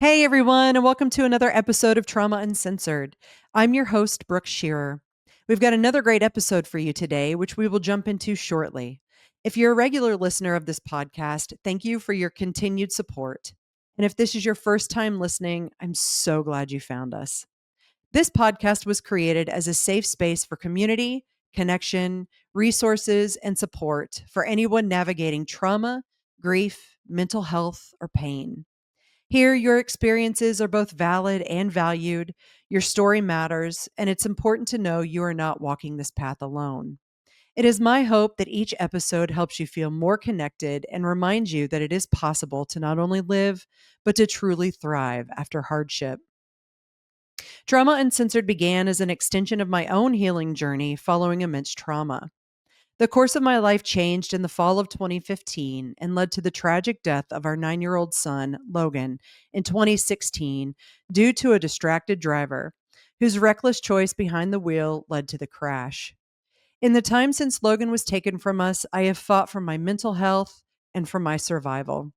Hey everyone, and welcome to another episode of Trauma Uncensored. I'm your host, Brooke Shearer. We've got another great episode for you today, which we will jump into shortly. If you're a regular listener of this podcast, thank you for your continued support. And if this is your first time listening, I'm so glad you found us. This podcast was created as a safe space for community, connection, resources, and support for anyone navigating trauma, grief, mental health, or pain. Here, your experiences are both valid and valued. Your story matters, and it's important to know you are not walking this path alone. It is my hope that each episode helps you feel more connected and reminds you that it is possible to not only live, but to truly thrive after hardship. Trauma Uncensored began as an extension of my own healing journey following immense trauma. The course of my life changed in the fall of 2015 and led to the tragic death of our 9-year-old son, Logan, in 2016 due to a distracted driver whose reckless choice behind the wheel led to the crash. In the time since Logan was taken from us, I have fought for my mental health and for my survival.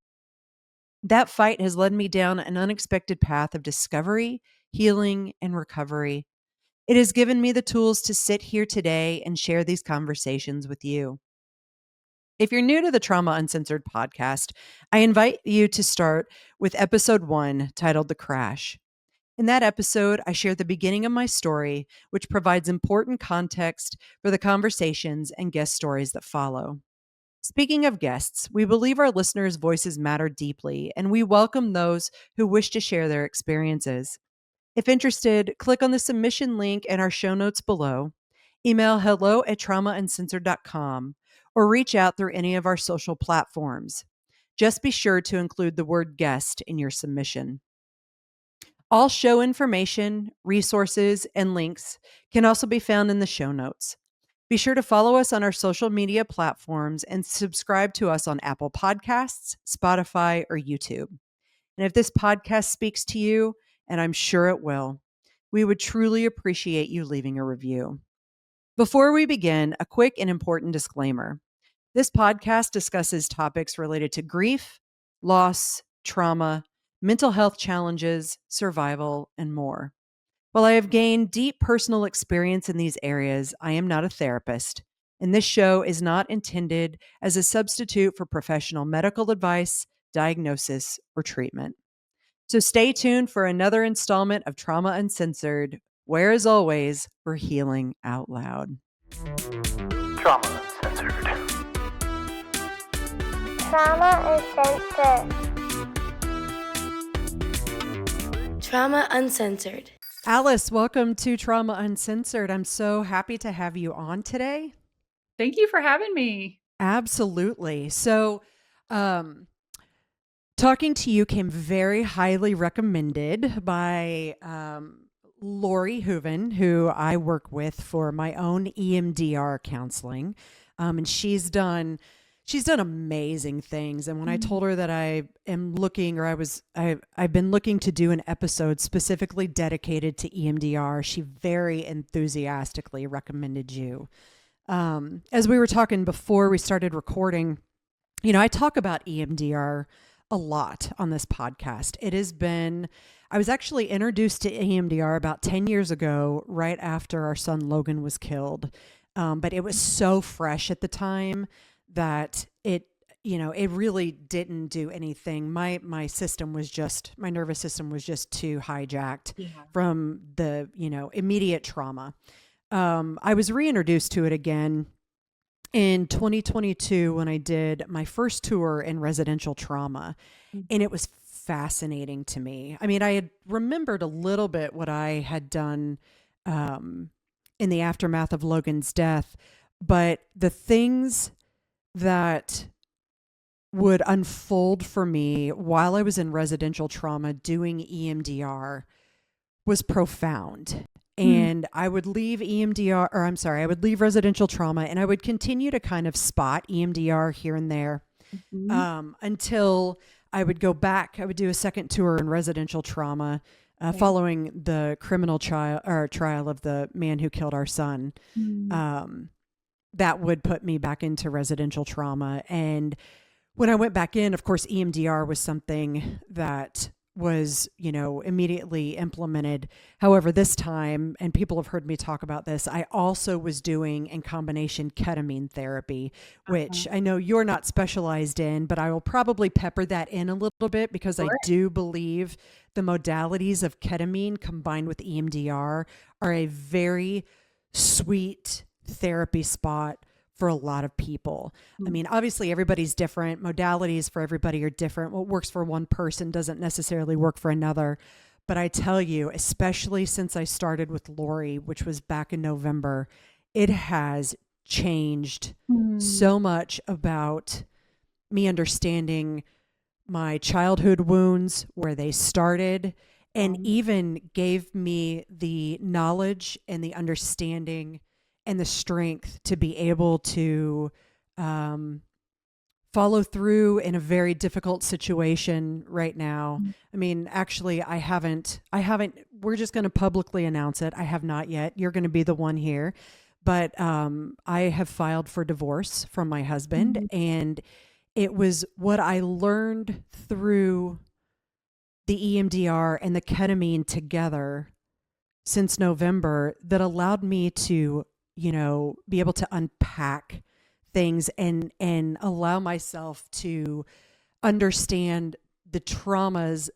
That fight has led me down an unexpected path of discovery, healing, and recovery. It has given me the tools to sit here today and share these conversations with you. If you're new to the Trauma Uncensored podcast, I invite you to start with episode 1 titled The Crash. In that episode, I share the beginning of my story, which provides important context for the conversations and guest stories that follow. Speaking of guests, we believe our listeners' voices matter deeply, and we welcome those who wish to share their experiences. If interested, click on the submission link in our show notes below, email hello@traumauncensored.com, or reach out through any of our social platforms. Just be sure to include the word guest in your submission. All show information, resources, and links can also be found in the show notes. Be sure to follow us on our social media platforms and subscribe to us on Apple Podcasts, Spotify, or YouTube. And if this podcast speaks to you, and I'm sure it will, we would truly appreciate you leaving a review. Before we begin, a quick and important disclaimer. This podcast discusses topics related to grief, loss, trauma, mental health challenges, survival, and more. While I have gained deep personal experience in these areas, I am not a therapist, and this show is not intended as a substitute for professional medical advice, diagnosis, or treatment. So stay tuned for another installment of Trauma Uncensored, where, as always, we're healing out loud. Trauma Uncensored. Trauma Uncensored. Trauma Uncensored. Alice, welcome to Trauma Uncensored. I'm so happy to have you on today. Thank you for having me. Absolutely. So, talking to you came very highly recommended by Lori Hooven, who I work with for my own EMDR counseling. And she's done amazing things. And when I told her that I am looking, or I've been looking to do an episode specifically dedicated to EMDR, she very enthusiastically recommended you. As we were talking before we started recording, I talk about EMDR a lot on this podcast. I was actually introduced to EMDR about 10 years ago, right after our son Logan was killed. But it was so fresh at the time that it really didn't do anything. My nervous system was just too hijacked from the, immediate trauma. I was reintroduced to it again in 2022 when I did my first tour in residential trauma, and it was fascinating to me. I mean, I had remembered a little bit what I had done in the aftermath of Logan's death, but the things that would unfold for me while I was in residential trauma doing EMDR was profound. And I would leave I would leave residential trauma and I would continue to kind of spot EMDR here and there until I would go back. I would do a second tour in residential trauma following the criminal trial of the man who killed our son. That would put me back into residential trauma. And when I went back in, of course, EMDR was something that was, immediately implemented. However, this time, and people have heard me talk about this, I also was doing in combination ketamine therapy, which Uh-huh. I know you're not specialized in, but I will probably pepper that in a little bit because I Sure. do believe the modalities of ketamine combined with EMDR are a very sweet therapy spot for a lot of people. I Mm. mean, obviously everybody's different. Modalities for everybody are different. What works for one person doesn't necessarily work for another. But I tell you, especially since I started with Lori, which was back in November, it has changed Mm. so much about me understanding my childhood wounds, where they started, and Um, even gave me the knowledge and the understanding and the strength to be able to um, follow through in a very difficult situation right now. mm. I mean, actually, I haven't, we're just going to publicly announce it. I have not yet. You're going to be the one here. But I have filed for divorce from my husband, Mhm. and it was what I learned through the EMDR and the ketamine together since November that allowed me to, be able to unpack things and allow myself to understand the traumas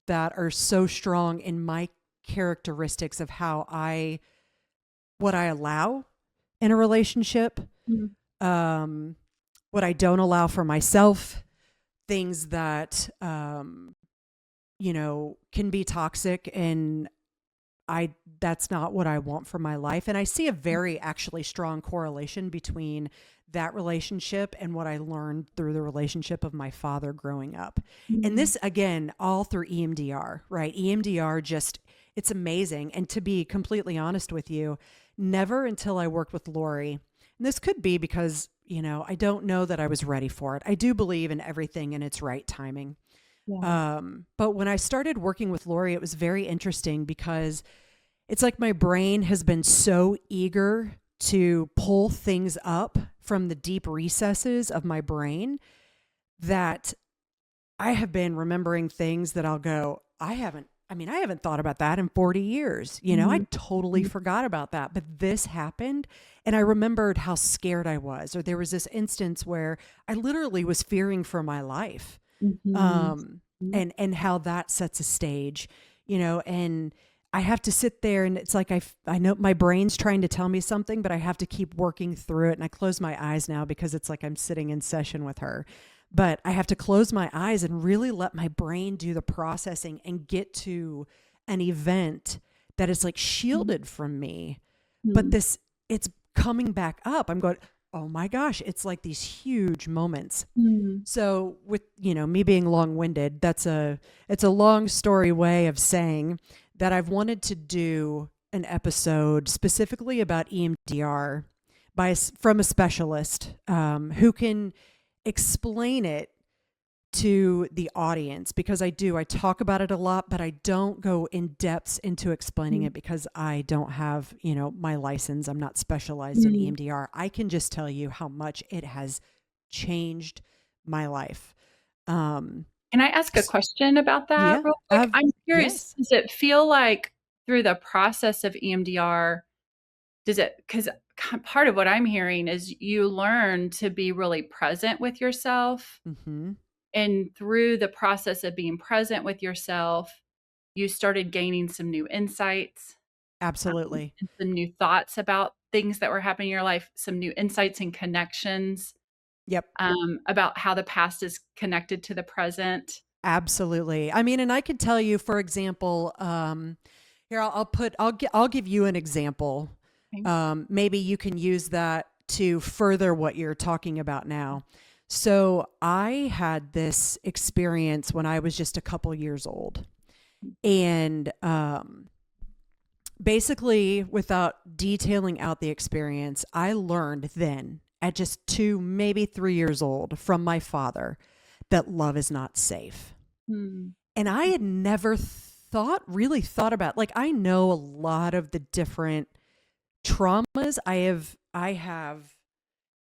that are so strong in my characteristics of what I allow in a relationship, Mm. um, what I don't allow for myself, things that can be toxic, and I that's not what I want for my life. And I see a very actually strong correlation between that relationship and what I learned through the relationship of my father growing up. And Mm. this again, all through EMDR, right? EMDR just it's amazing. And to be completely honest with you, never until I worked with Lori, and this could be because, I don't know that I was ready for it. I do believe in everything in its right timing. Yeah. But when I started working with Lori, it was very interesting because it's like my brain has been so eager to pull things up from the deep recesses of my brain that I have been remembering things that I'll go, I haven't thought about that in 40 years. I Mhm. totally Mhm. forgot about that. But this happened and I remembered how scared I was. Or there was this instance where I literally was fearing for my life, Mhm. um, Mhm. and how that sets a stage, and I have to sit there and it's like I know my brain's trying to tell me something, but I have to keep working through it. And I close my eyes now because it's like I'm sitting in session with her. But I have to close my eyes and really let my brain do the processing and get to an event that is like shielded from me. But Mhm. it's coming back up. I'm going, oh my gosh, it's like these huge moments. Mhm. So with, me being long-winded, it's a long story way of saying that I've wanted to do an episode specifically about EMDR from a specialist who can explain it to the audience, because I talk about it a lot, but I don't go in depths into explaining Mhm. it because I don't have, my license. I'm not specialized in Mhm. EMDR. I can just tell you how much it has changed my life. Um, Can I ask a s- question about that yeah, real quick? I'm curious, yes. does it feel like through the process of EMDR, does it, 'cause part of what I'm hearing is you learn to be really present with yourself, Hmm. and through the process of being present with yourself, you started gaining some new insights, Absolutely. and some new thoughts about things that were happening in your life, some new insights and connections, Yep. about how the past is connected to the present. Absolutely. I mean, and I could tell you, for example, here I'll give you an example. Okay. Maybe you can use that to further what you're talking about now. So I had this experience when I was just a couple years old, and basically, without detailing out the experience, I learned then at just 2, maybe 3 years old from my father that love is not safe. Mm. And I had never really thought about, like, I know a lot of the different traumas I have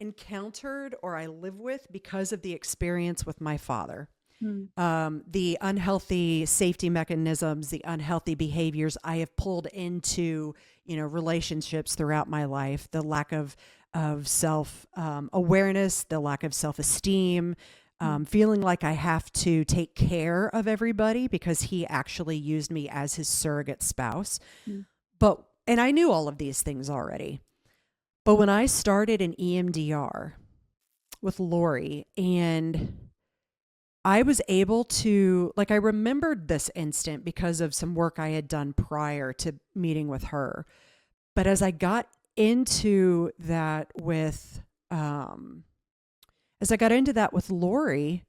encountered or I live with because of the experience with my father. Mm. The unhealthy safety mechanisms, the unhealthy behaviors I have pulled into, relationships throughout my life, the lack of self awareness, the lack of self esteem, Mm. feeling like I have to take care of everybody because he actually used me as his surrogate spouse. Mm. And I knew all of these things already. But when I started in EMDR with Lori, and I was able to, like, I remembered this instant because of some work I had done prior to meeting with her. But as I got into that with, Lori,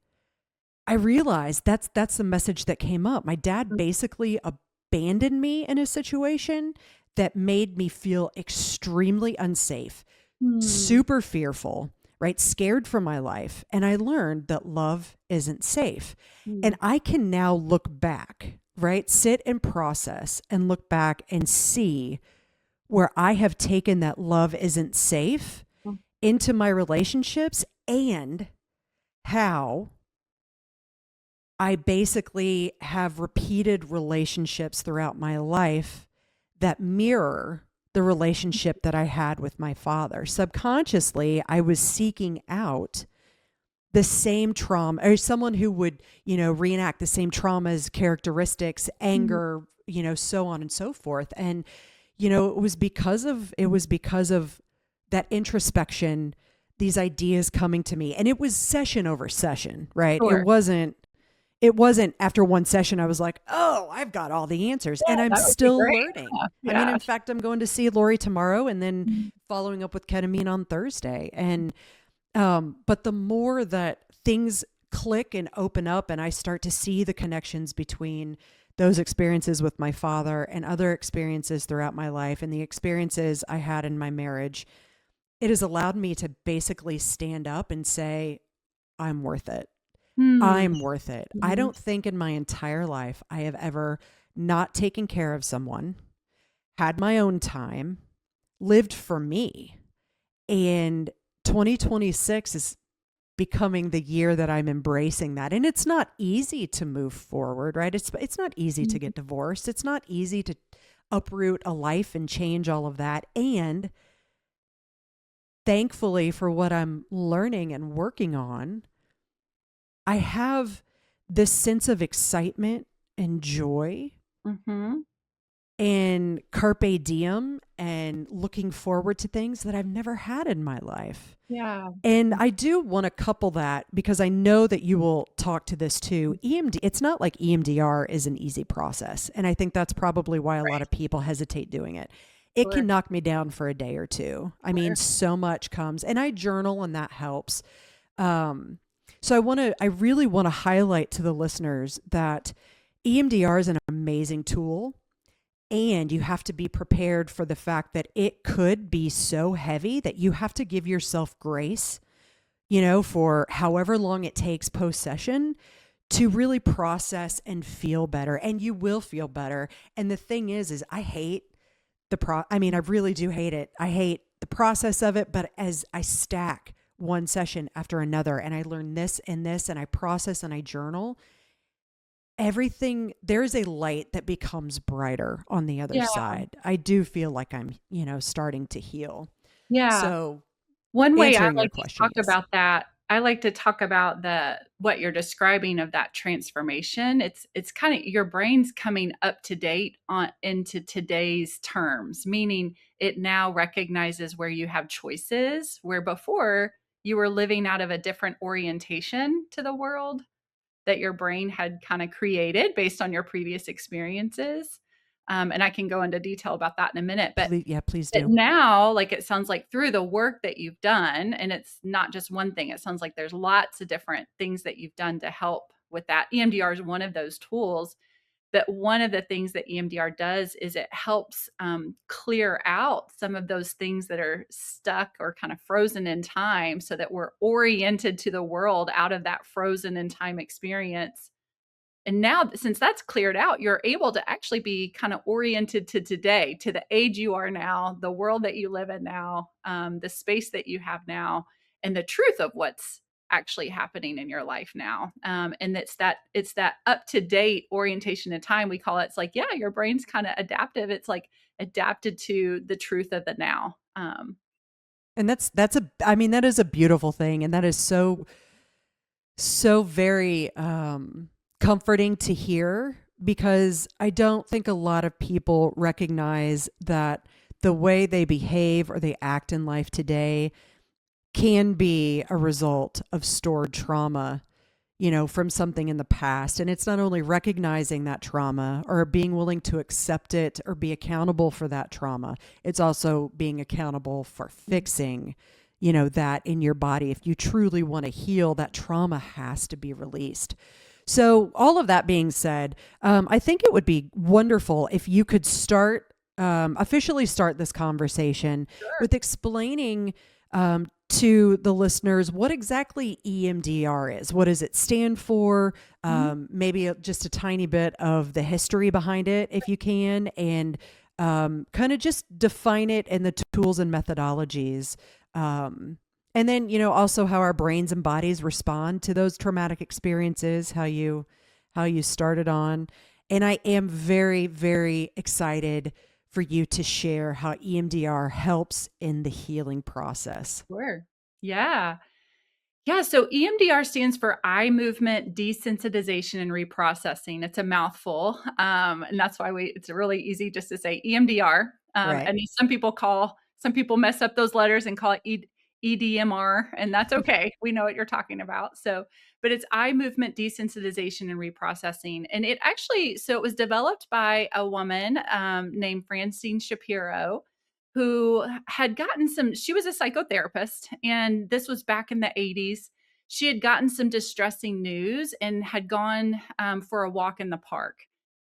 I realized that's the message that came up. My dad Mm. basically abandoned me in a situation that made me feel extremely unsafe, Mm. super fearful, right? Scared for my life. And I learned that love isn't safe. And Mm. I can now look back, right? Sit and process and look back and see where I have taken that love isn't safe Mm. into my relationships, and how I basically have repeated relationships throughout my life that mirror the relationship that I had with my father. Subconsciously, I was seeking out the same trauma, or someone who would, reenact the same traumas, characteristics, Mm. anger, so on and so forth. And, it was because of that introspection, these ideas coming to me. And it was session over session, right? Sure. It wasn't after one session I was like, oh, I've got all the answers. Yeah, And I'm that would be still great. learning. I mean, Yeah. in fact, I'm going to see Lori tomorrow and then Mm. following up with ketamine on Thursday. And but the more that things click and open up and I start to see the connections between those experiences with my father and other experiences throughout my life and the experiences I had in my marriage, it has allowed me to basically stand up and say, I'm worth it. Mm. I'm worth it. I Mhm. don't think in my entire life I have ever not taken care of someone, had my own time, lived for me. And 2026 is becoming the year that I'm embracing that. And it's not easy to move forward, right? It's not easy to Mhm. get divorced. It's not easy to uproot a life and change all of that. And thankfully for what I'm learning and working on, I have this sense of excitement and joy Mhm. and carpe diem and looking forward to things that I've never had in my life. Yeah. And I do want to couple that because I know that you will talk to this too. It's not like EMDR is an easy process. And I think that's probably why a lot Right. of people hesitate doing it. It Sure. can knock me down for a day or two. I mean, Sure. so much comes, and I journal and that helps. Um, so I really want to highlight to the listeners that EMDR is an amazing tool, and you have to be prepared for the fact that it could be so heavy that you have to give yourself grace, for however long it takes post session to really process and feel better. And you will feel better. And the thing is I hate I really do hate it. I hate the process of it, but as I stack one session after another and I learn this and this and I process and I journal, there's a light that becomes brighter on the other Yeah. side. I do feel like I'm, starting to heal. Yeah. So One way I answering your like to question, talk yes. about that, I like to talk about what you're describing of that transformation. It's kinda your brain's coming up to date on into today's terms, meaning it now recognizes where you have choices, where before you were living out of a different orientation to the world that your brain had kinda created based on your previous experiences. And I can go into detail about that in a minute, but Please but do. now, like, it sounds like through the work that you've done, and it's not just one thing, it sounds like there's lots of different things that you've done to help with that. EMDR is one of those tools, but one of the things that EMDR does is it helps clear out some of those things that are stuck or kind of frozen in time so that we're oriented to the world out of that frozen in time experience. And now, since that's cleared out, you're able to actually be kind of oriented to today, to the age you are now, the world that you live in now, the space that you have now, and the truth of what's actually happening in your life now. And it's that up to date orientation in time. We call it. It's like, yeah, your brain's kind of adaptive. It's like adapted to the truth of the now. And I mean, that is a beautiful thing. And that is so very comforting to hear, because I don't think a lot of people recognize that the way they behave or they act in life today can be a result of stored trauma, from something in the past. And it's not only recognizing that trauma or being willing to accept it or be accountable for that trauma, it's also being accountable for fixing, that in your body. If you truly want to heal, that trauma has to be released. So, all of that being said, I think it would be wonderful if you could officially start this conversation with explaining to the listeners what exactly EMDR is. What does it stand for? Maybe just a tiny bit of the history behind it, if you can, and kind of just define it and the tools and methodologies. And then, also how our brains and bodies respond to those traumatic experiences, how you started on. And I am very, very excited for you to share how EMDR helps in the healing process. Sure. Yeah. Yeah, so EMDR stands for eye movement desensitization and reprocessing. It's a mouthful, and that's why it's really easy just to say EMDR. Right. And some people mess up those letters and call it EDMR, and that's okay. We know what you're talking about. So, but it's eye movement desensitization and reprocessing, and it was developed by a woman named Francine Shapiro, who had gotten she was a psychotherapist, and this was back in the 80s. She had gotten some distressing news and had gone for a walk in the park.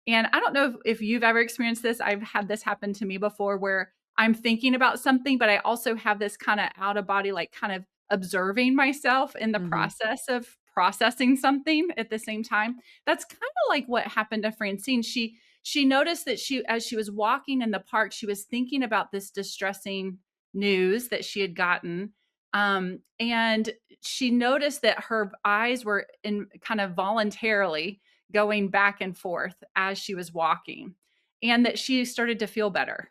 And I don't know if you've ever experienced this. I've had this happen to me before, where I'm thinking about something, but I also have this kind of out of body, like kind of observing myself in the Mm-hmm. process of processing something at the same time. That's kind of like what happened to Francine. She noticed that as she was walking in the park, she was thinking about this distressing news that she had gotten. And she noticed that her eyes were in kind of voluntarily going back and forth as she was walking, and that she started to feel better.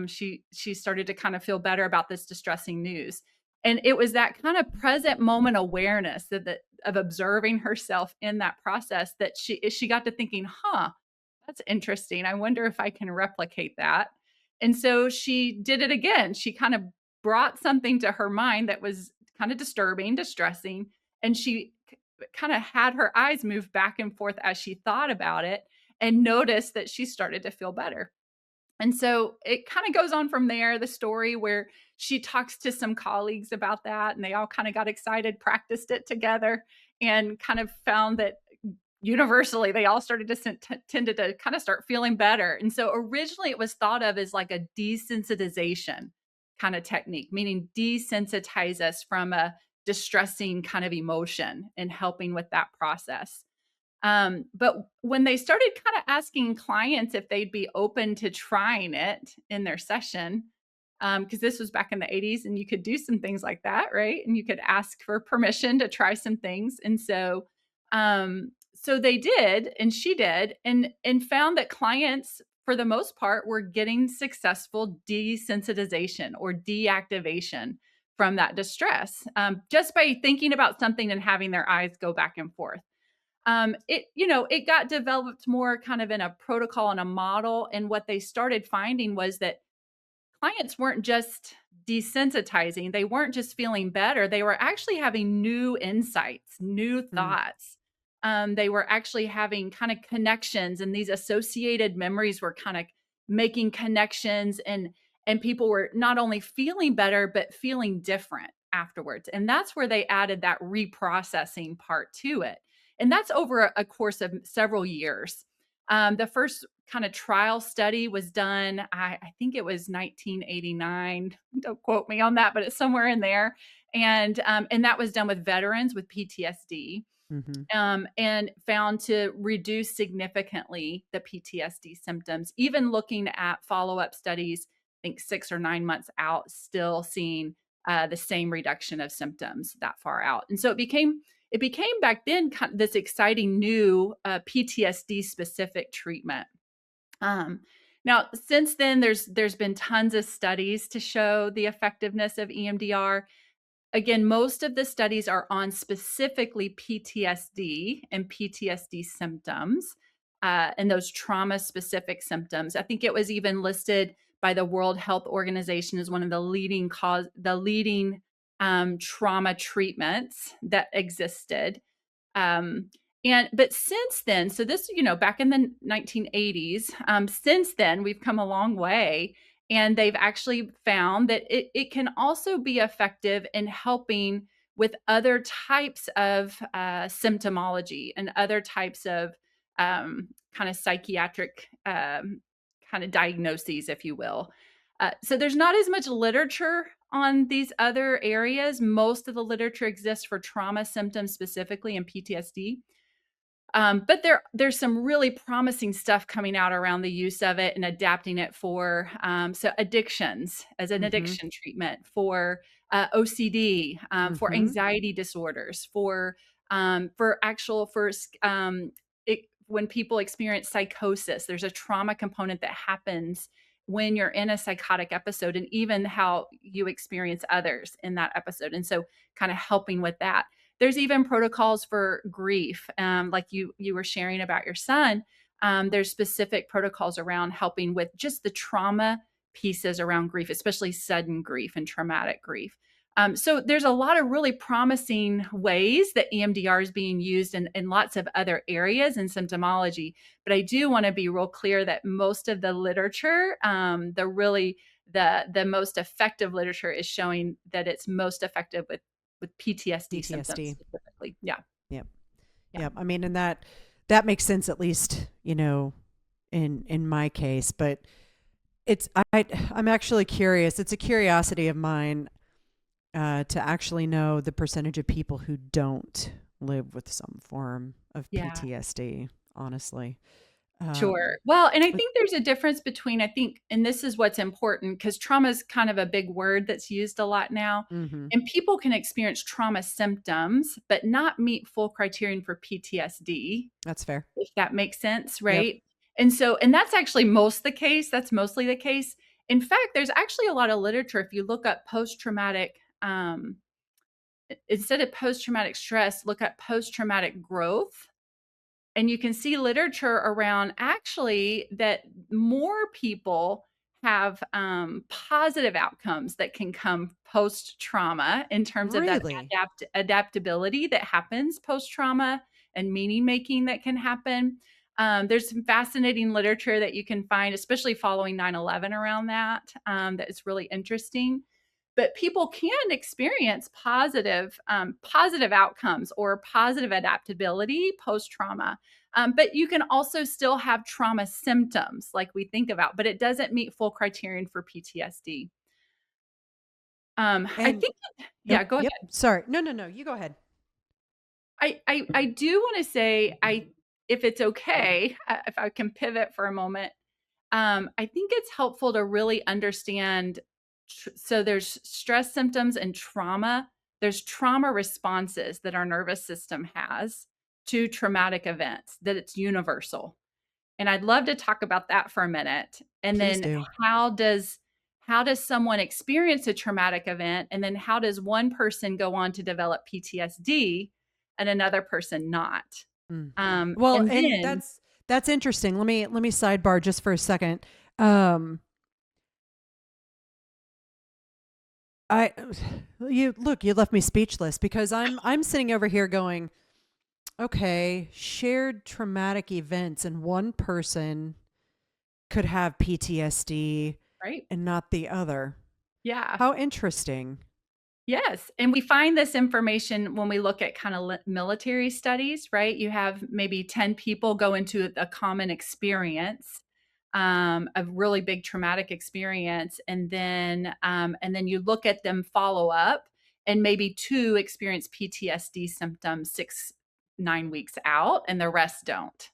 She started to kind of feel better about this distressing news, and it was that kind of present moment awareness of observing herself in that process that she got to thinking, "Huh, that's interesting. I wonder if I can replicate that." And so she did it again. She kind of brought something to her mind that was kind of disturbing, distressing, and she kind of had her eyes move back and forth as she thought about it, and noticed that she started to feel better. And so it kind of goes on from there, the story, where she talks to some colleagues about that, and they all kind of got excited, practiced it together, and kind of found that universally they all started to tended to kind of start feeling better. And so originally it was thought of as like a desensitization kind of technique, meaning desensitize us from a distressing kind of emotion and helping with that process. But when they started kind of asking clients if they'd be open to trying it in their session, because this was back in the 80s and you could do some things like that, right? And you could ask for permission to try some things. And so they did, and she did, and found that clients, for the most part, were getting successful desensitization or deactivation from that distress, just by thinking about something and having their eyes go back and forth. It got developed more kind of in a protocol and a model. And what they started finding was that clients weren't just desensitizing, they weren't just feeling better, they were actually having new insights, new Mm. thoughts. They were actually having kind of connections, and these associated memories were kind of making connections, and people were not only feeling better but feeling different afterwards. And that's where they added that reprocessing part to it. And that's over a course of several years. The first kind of trial study was done, I think it was 1989. Don't quote me on that, but it's somewhere in there. And that was done with veterans with PTSD, Mm-hmm. and found to reduce significantly the PTSD symptoms. Even looking at follow up studies, I think 6 or 9 months out, still seeing the same reduction of symptoms that far out. And so it became back then this exciting new PTSD specific treatment. Um, Now, since then, there's been tons of studies to show the effectiveness of EMDR. Again, most of the studies are on specifically PTSD and PTSD symptoms, and those trauma-specific symptoms. I think it was even listed by the World Health Organization as one of the leading trauma treatments that existed. Um, but since then, so this, back in the 1980s, since then, we've come a long way. And they've actually found that it can also be effective in helping with other types of symptomology and other types of kind of psychiatric kind of diagnoses, if you will. So there's not as much literature on these other areas. Most of the literature exists for trauma symptoms specifically and PTSD. But there's some really promising stuff coming out around the use of it and adapting it for so addictions as an addiction treatment, for OCD, for anxiety disorders, when people experience psychosis. There's a trauma component that happens when you're in a psychotic episode, and even how you experience others in that episode. And so, kind of helping with that. There's even protocols for grief, like you were sharing about your son. There's specific protocols around helping with just the trauma pieces around grief, especially sudden grief and traumatic grief. So there's a lot of really promising ways that EMDR is being used in lots of other areas in symptomology. But I do want to be real clear that most of the literature, the most effective literature, is showing that it's most effective with PTSD symptoms specifically. Yeah. Yep. Yeah. Yep. I mean, and that makes sense, at least, in my case, but I'm actually curious. It's a curiosity of mine to actually know the percentage of people who don't live with some form of Yeah. PTSD, honestly. Sure. Well, and I think there's a difference between, and this is what's important, because trauma is kind of a big word that's used a lot now. And people can experience trauma symptoms, but not meet full criterion for PTSD. That's fair. If that makes sense, right? Yep. And that's actually mostly the case. In fact, there's actually a lot of literature. If you look up post-traumatic, instead of post-traumatic stress, look at post-traumatic growth. And you can see literature around actually that more people have positive outcomes that can come post-trauma in terms of that adaptability that happens post-trauma and meaning making that can happen. There's some fascinating literature that you can find, especially following 9/11 around that is really interesting. But people can experience positive outcomes or positive adaptability post-trauma. But you can also still have trauma symptoms like we think about, but it doesn't meet full criterion for PTSD. I think, yeah, go ahead. Sorry. No, you go ahead. I do want to say, if it's okay, if I can pivot for a moment, I think it's helpful to really understand. So there's stress symptoms and trauma. There's trauma responses that our nervous system has to traumatic events, that it's universal. And I'd love to talk about that for a minute. And Please then do. how does someone experience a traumatic event? And then how does one person go on to develop PTSD and another person not? Well, and that's interesting. Let me sidebar just for a second. You left me speechless, because I'm sitting over here going, okay, shared traumatic events, and one person could have PTSD, right, and not the other. Yeah. How interesting. Yes. And we find this information when we look at kind of military studies, right? You have maybe 10 people go into a common experience, a really big traumatic experience. And then you look at them follow up, and maybe 2 experience PTSD symptoms 6-9 weeks out, and the rest don't.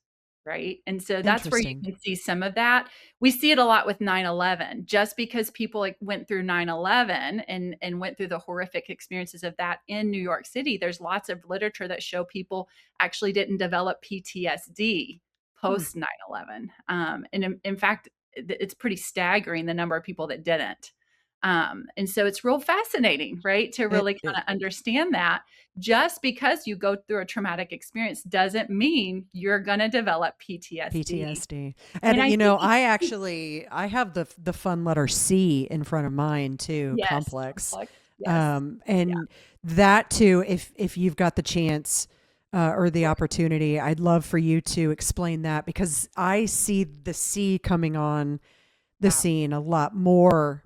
right? And so that's where you Interesting. can see some of that. We see it a lot with 9/11. Just because people like went through 9/11 and went through the horrific experiences of that in New York City, there's lots of literature that show people actually didn't develop PTSD Hmm. post 9/11. And in fact, it's pretty staggering the number of people that didn't. And so it's real fascinating, right, to really kind It of understand that just because you go through a traumatic experience doesn't mean you're going to develop PTSD. PTSD. And And I think I have the fun letter C in front of mine too, yes, complex. complex. Yes. Yeah. And that too, if you've got the chance or the opportunity, I'd love for you to explain that because I see the C coming on the Wow. scene a lot and more,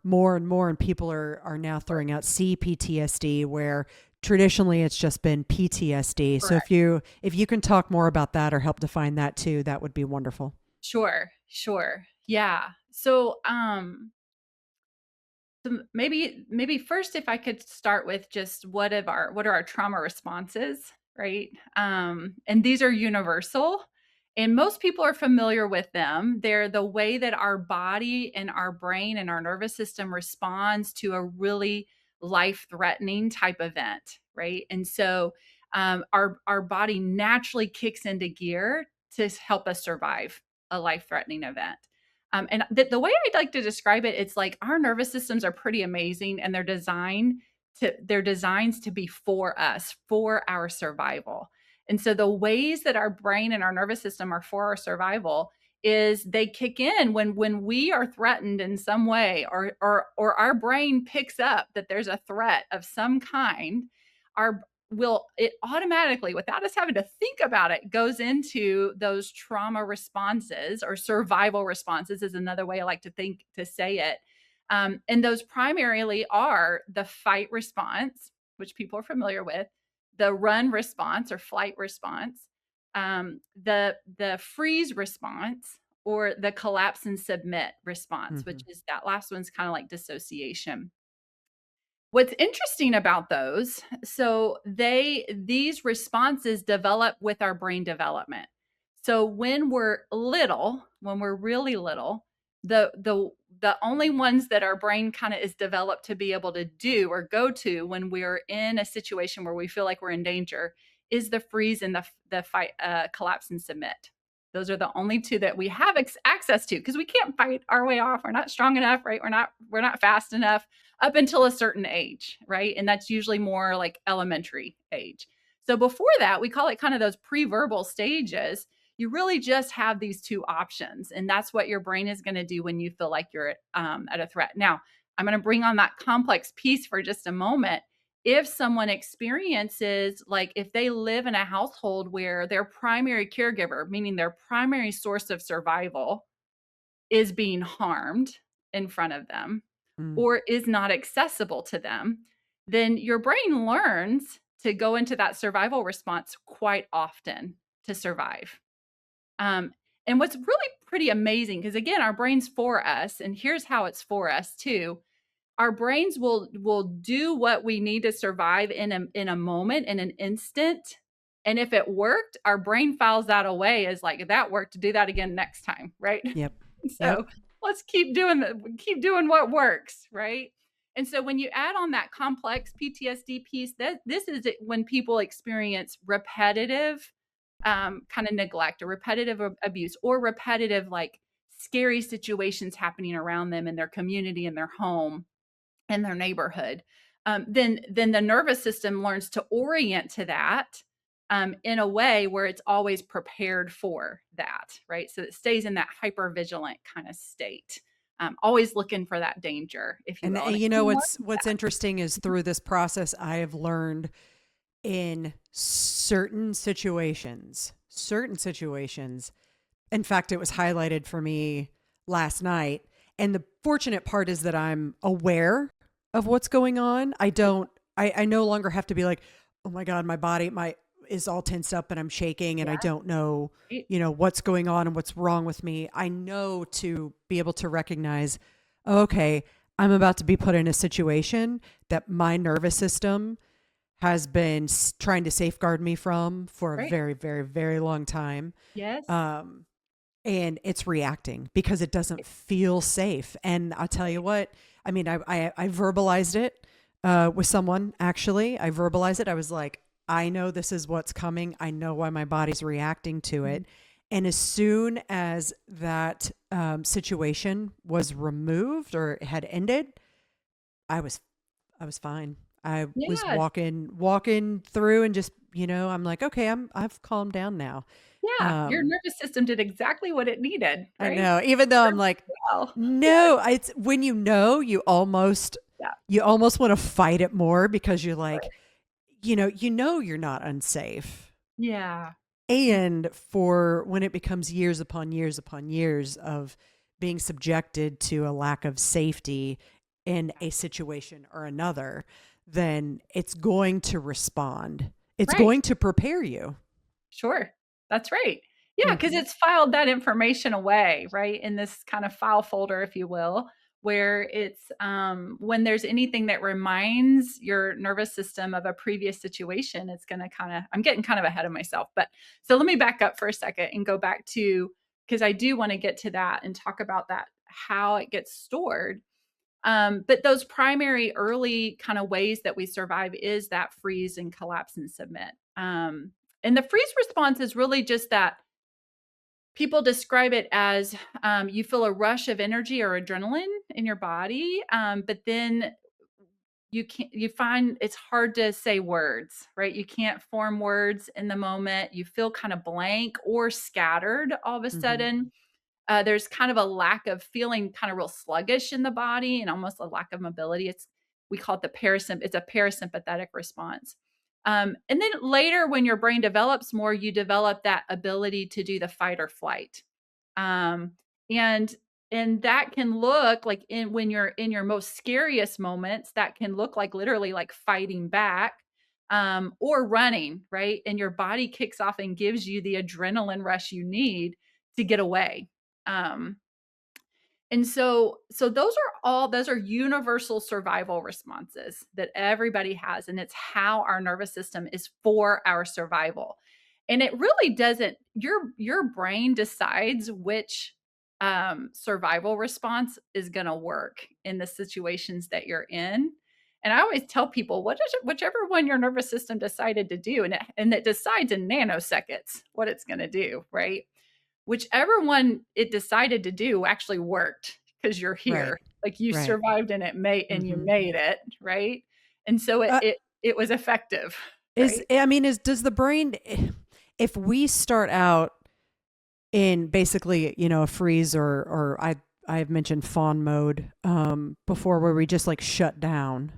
and people are now throwing out CPTSD where traditionally it's just been PTSD. So Correct. if you can talk more about that or help define that too, that would be wonderful. Sure. Sure. Yeah. So, maybe first if I could start with just what are our trauma responses, right? And these are universal and most people are familiar with them. They're the way that our body and our brain and our nervous system responds to a really life-threatening type event, right? And so our body naturally kicks into gear to help us survive a life-threatening event. And the way I'd like to describe it, it's like our nervous systems are pretty amazing, and they're designs to be for us, for our survival. And so the ways that our brain and our nervous system are for our survival is they kick in when we are threatened in some way, or our brain picks up that there's a threat of some kind. Our will it automatically, without us having to think about it, goes into those trauma responses, or survival responses is another way I like to say it. And those primarily are the fight response, which people are familiar with, the run response or flight response, the freeze response, or the collapse and submit response, which Hmm. is that last one's kind of like dissociation. What's interesting about those, so these responses develop with our brain development. So when we're really little, the only ones that our brain kind of is developed to be able to do or go to when we're in a situation where we feel like we're in danger is the freeze and the fight, collapse and submit. Those are the only two that we have access to because we can't fight our way off. We're not strong enough, right? We're not fast enough up until a certain age, right? And that's usually more like elementary age. So before that, we call it kind of those pre-verbal stages. You really just have these two options, and that's what your brain is going to do when you feel like you're at a threat. Now, I'm going to bring on that complex piece for just a moment. If someone experiences, like if they live in a household where their primary caregiver, meaning their primary source of survival, is being harmed in front of them Mm. or is not accessible to them, then your brain learns to go into that survival response quite often to survive. Um, and what's really pretty amazing, because again, our brain's for us, and here's how it's for us too. Our brains will do what we need to survive in a moment, in an instant. And if it worked, our brain files that away as like that worked, to do that again next time, right? Yep. Yep. So let's keep doing what works, right? And so when you add on that complex PTSD piece, that this is when people experience repetitive kind of neglect or repetitive abuse or repetitive like scary situations happening around them in their community, in their home, in their neighborhood, then the nervous system learns to orient to that in a way where it's always prepared for that, right? So it stays in that hyper vigilant kind of state, always looking for that danger, if you And will. And it you know can learn what's that. interesting is through this process I have learned in certain situations. In fact, it was highlighted for me last night. And the fortunate part is that I'm aware of what's going on. I no longer have to be like, oh my God, my body, is all tensed up and I'm shaking and I Yeah, don't know, right. what's going on and what's wrong with me. I know to be able to recognize, okay, I'm about to be put in a situation that my nervous system has been trying to safeguard me from for a Right. very, very, very long time. Yes. Um, and it's reacting because it doesn't feel safe. And I'll tell you what, I mean, I verbalized it with someone, actually. I verbalized it. I was like, I know this is what's coming. I know why my body's reacting to Mhm. it. And as soon as that situation was removed or had ended, I was I was fine. I was Yes. walking through and just, I'm like, okay, I've calmed down now. Yeah. Your Um, nervous system did exactly what it needed, I right? know, even though I'm Served like, you well. Yes. no, it's when Yeah. you almost want to fight it more because you're like, Sure. you're not unsafe. Yeah. Mm. And for when it becomes years upon years upon years of being subjected to a lack of safety in a situation or another, then it's going to respond. It's Right. going to prepare you. Sure. That's right. Yeah, because Hmm. it's filed that information away, right, in this kind of file folder, if you will, where it's, when there's anything that reminds your nervous system of a previous situation, it's gonna kinda I'm getting kind of ahead of myself, but so let me back up for a second and go back to because I do wanna get to that and talk about that, how it gets stored. But those primary early kind of ways that we survive is that freeze and collapse and submit. And the freeze response is really just that people describe it as you feel a rush of energy or adrenaline in your body, but then you find it's hard to say words, right? You can't form words in the moment. You feel kind of blank or scattered all of a Hmm. sudden. There's kind of a lack of feeling kind of real sluggish in the body and almost a lack of mobility. We call it it's a parasympathetic response. And then later, when your brain develops more, you develop that ability to do the fight or flight. Um, and and that can look like when you're in your most scariest moments, that can look like literally like fighting back or running, right? And your body kicks off and gives you the adrenaline rush you need to get away. Um, and so those are universal survival responses that everybody has, and it's how our nervous system is for our survival. And it really doesn't your brain decides which survival response is going to work in the situations that you're in. And I always tell people, whichever one your nervous system decided to do, and it decides in nanoseconds what it's going to do, right? Whichever one it decided to do actually worked because you're Right. here. Like you Right. survived and you Hmm. made it, right? And so it was effective, right? does the brain, if we start out in basically, a freeze or I've mentioned fawn mode before, where we just like shut down.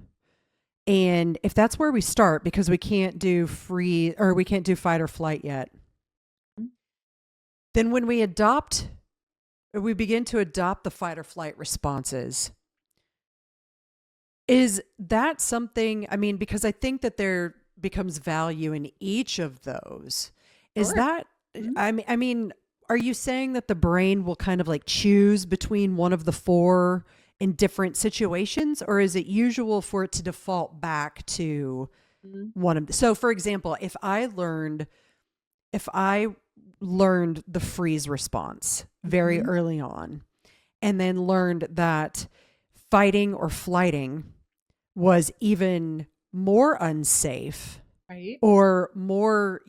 And if that's where we start because we can't do we can't do fight or flight yet, then when we begin to adopt the fight or flight responses, is that something, because I think that there becomes value in each of those. Is Sure. that, Mhm. are you saying that the brain will kind of like choose between one of the four in different situations, or is it usual for it to default back to Mhm. one of the, so for example, if I learned the freeze response very Mhm. early on and then learned that fighting or flighting was even more unsafe Right. or more,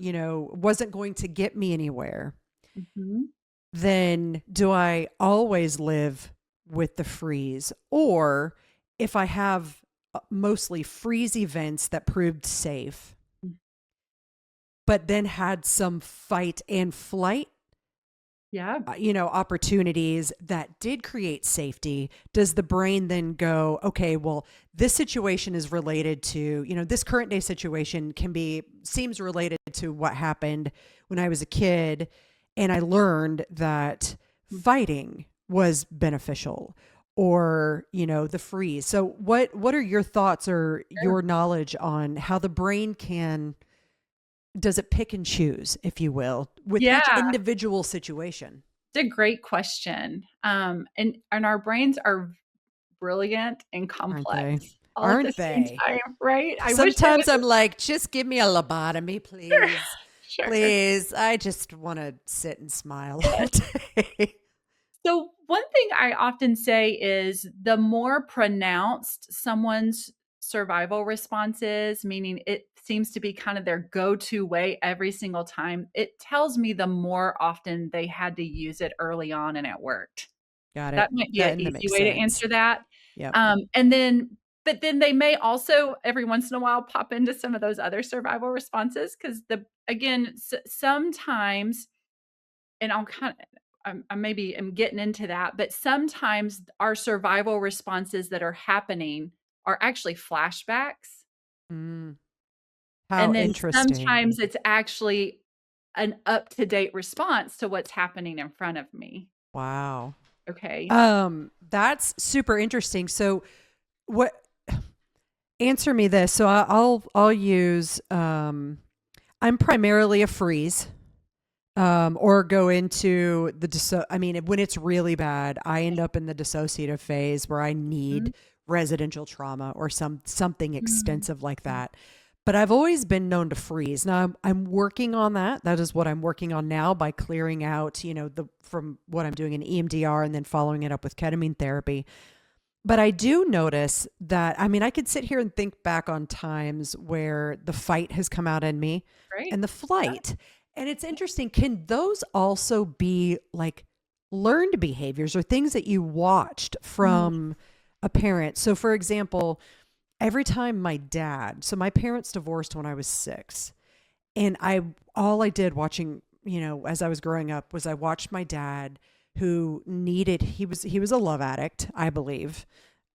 wasn't going to get me anywhere, Mhm. then do I always live with the freeze? Or if I have mostly freeze events that proved safe, Mm. but then had some fight and flight Yeah. opportunities that did create safety, does the brain then go, okay, well, this situation is related to, this current day situation seems related to what happened when I was a kid and I learned that Mm. fighting was beneficial, or, the freeze. So what are your thoughts or Sure. your knowledge on how the brain does it pick and choose, if you will, with each Yeah. individual situation? It's a great question. And our brains are brilliant and Aren't they? complex. all at the Aren't same they? time, right? I wish there Sometimes was I'm like, just give me a lobotomy, sure, please. sure. Please. I just want to sit and smile all Yes. day. So one thing I often say is the more pronounced someone's survival response is, meaning it seems to be kind of their go-to way every single time, it tells me the more often they had to use it early on and it worked. Got it. That might be an That easy makes way to sense. answer that. Yep. And then but then they may also every once in a while pop into some of those other survival responses because the again, sometimes and I'll kind of I maybe am getting into that, but sometimes our survival responses that are happening are actually flashbacks. Mm, how And then interesting. sometimes it's actually an up-to-date response to what's happening in front of me. Wow. Okay. That's super interesting. So what answer me this. So I'll use I'm primarily a freeze. Or go into the I mean, when it's really bad, I end up in the dissociative phase where I Mhm. need residential trauma or something Mm. extensive like Mm. that. But I've always been known to freeze. Now I'm working on that. That is what I'm working on now by clearing out, the from what I'm doing in EMDR and then following it up with ketamine therapy. But I do notice that, I mean, I could sit here and think back on times where the fight has come out in me Great. and the Yeah. flight. And it's interesting. Can those also be like learned behaviors or things that you watched Mm. from a parent? So, for example, every time so my parents divorced when I was 6. And all I did watching, as I was growing up was I watched my dad who he was a love addict, I believe.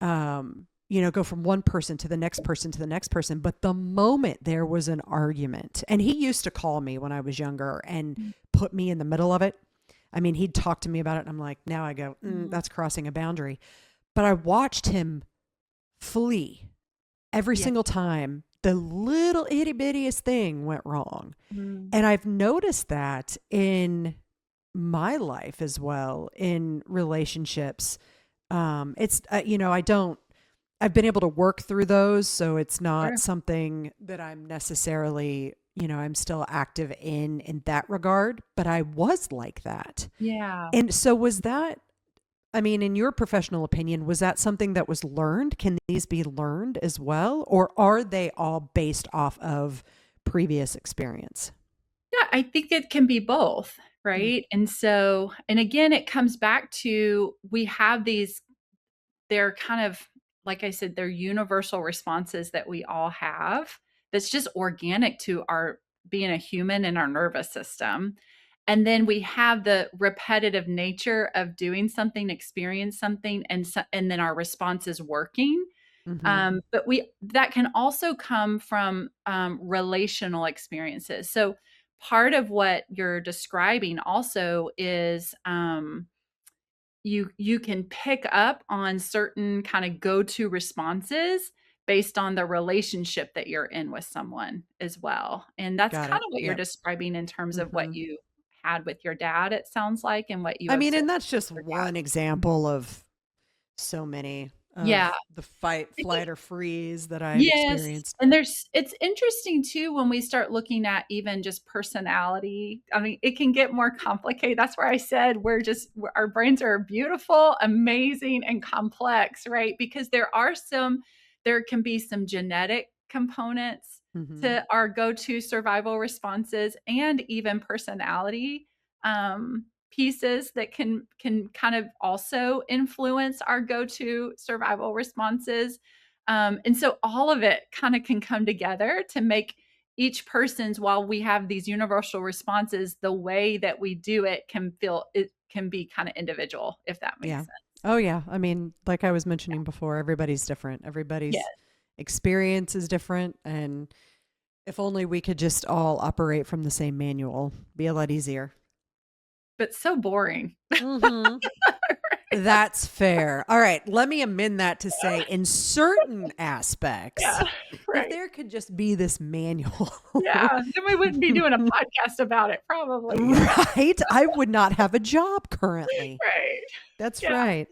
Go from one person to the next person to the next person. But the moment there was an argument, and he used to call me when I was younger and Mm. put me in the middle of it. I mean, he'd talk to me about it, and I'm like, now I go, Mm. that's crossing a boundary. But I watched him flee every Yeah. single time the little itty bittiest thing went wrong. Mm. And I've noticed that in my life as well, in relationships. It's, I've been able to work through those. So it's not Sure. something that I'm necessarily, I'm still active in that regard, but I was like that. Yeah. And so was that, I mean, in your professional opinion, was that something that was learned? Can these be learned as well? Or are they all based off of previous experience? Yeah, I think it can be both, Mm. right? And so, and again, it comes back to we have these, they're kind of, like I said, they're universal responses that we all have that's just organic to our being a human and our nervous system. And then we have the repetitive nature of doing something, experience something, and then our response is working. Mm-hmm. But we that can also come from relational experiences. So part of what you're describing also is you can pick up on certain kind of go-to responses based on the relationship that you're in with someone as well. And that's Got kind it. of what you're Yep. describing in terms of what Mm-hmm. you had with your dad, it sounds like, and what you I mean, observed and that's with just your one dad. example of so many Yeah. of the fight, I think flight, or freeze that I've yes, experienced. and it's interesting too when we start looking at even just personality. I mean, it can get more complicated. That's where I said our brains are beautiful, amazing, and complex, right? Because there can be some genetic components Mm-hmm. to our go-to survival responses and even personality pieces that can kind of also influence our go-to survival responses. And so all of it kind of can come together to make each person's, while we have these universal responses, the way that we do it can be kind of individual, if that makes Yeah. sense. Oh, yeah. I mean, like I was Yeah. mentioning before, everybody's different. Yeah. Everybody's experience is different. And if only we could just all operate from the same manual, be a lot easier. But so boring. Mm-hmm. That's fair. All right. Let me amend that to say in certain aspects, Yeah. if Right. there could just be this manual, Yeah. Then we wouldn't be doing a podcast about it, probably. right? I would not have a job currently. Right. That's Yeah. right.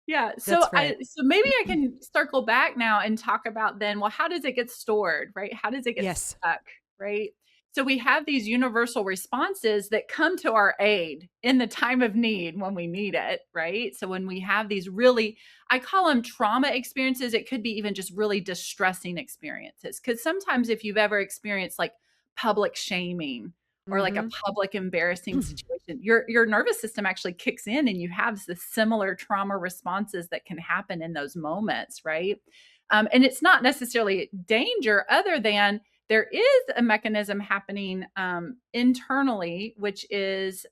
Yeah. That's right. So maybe I can circle back now and talk about then, well, how does it get stored, right? How does it get Yes. stuck, right? So we have these universal responses that come to our aid in the time of need when we need it, right? So when we have these really, I call them trauma experiences, it could be even just really distressing experiences. Because sometimes if you've ever experienced like public shaming or like a Mhm. public embarrassing situation, your nervous system actually kicks in and you have the similar trauma responses that can happen in those moments, right? And it's not necessarily danger other than there is a mechanism happening internally, which is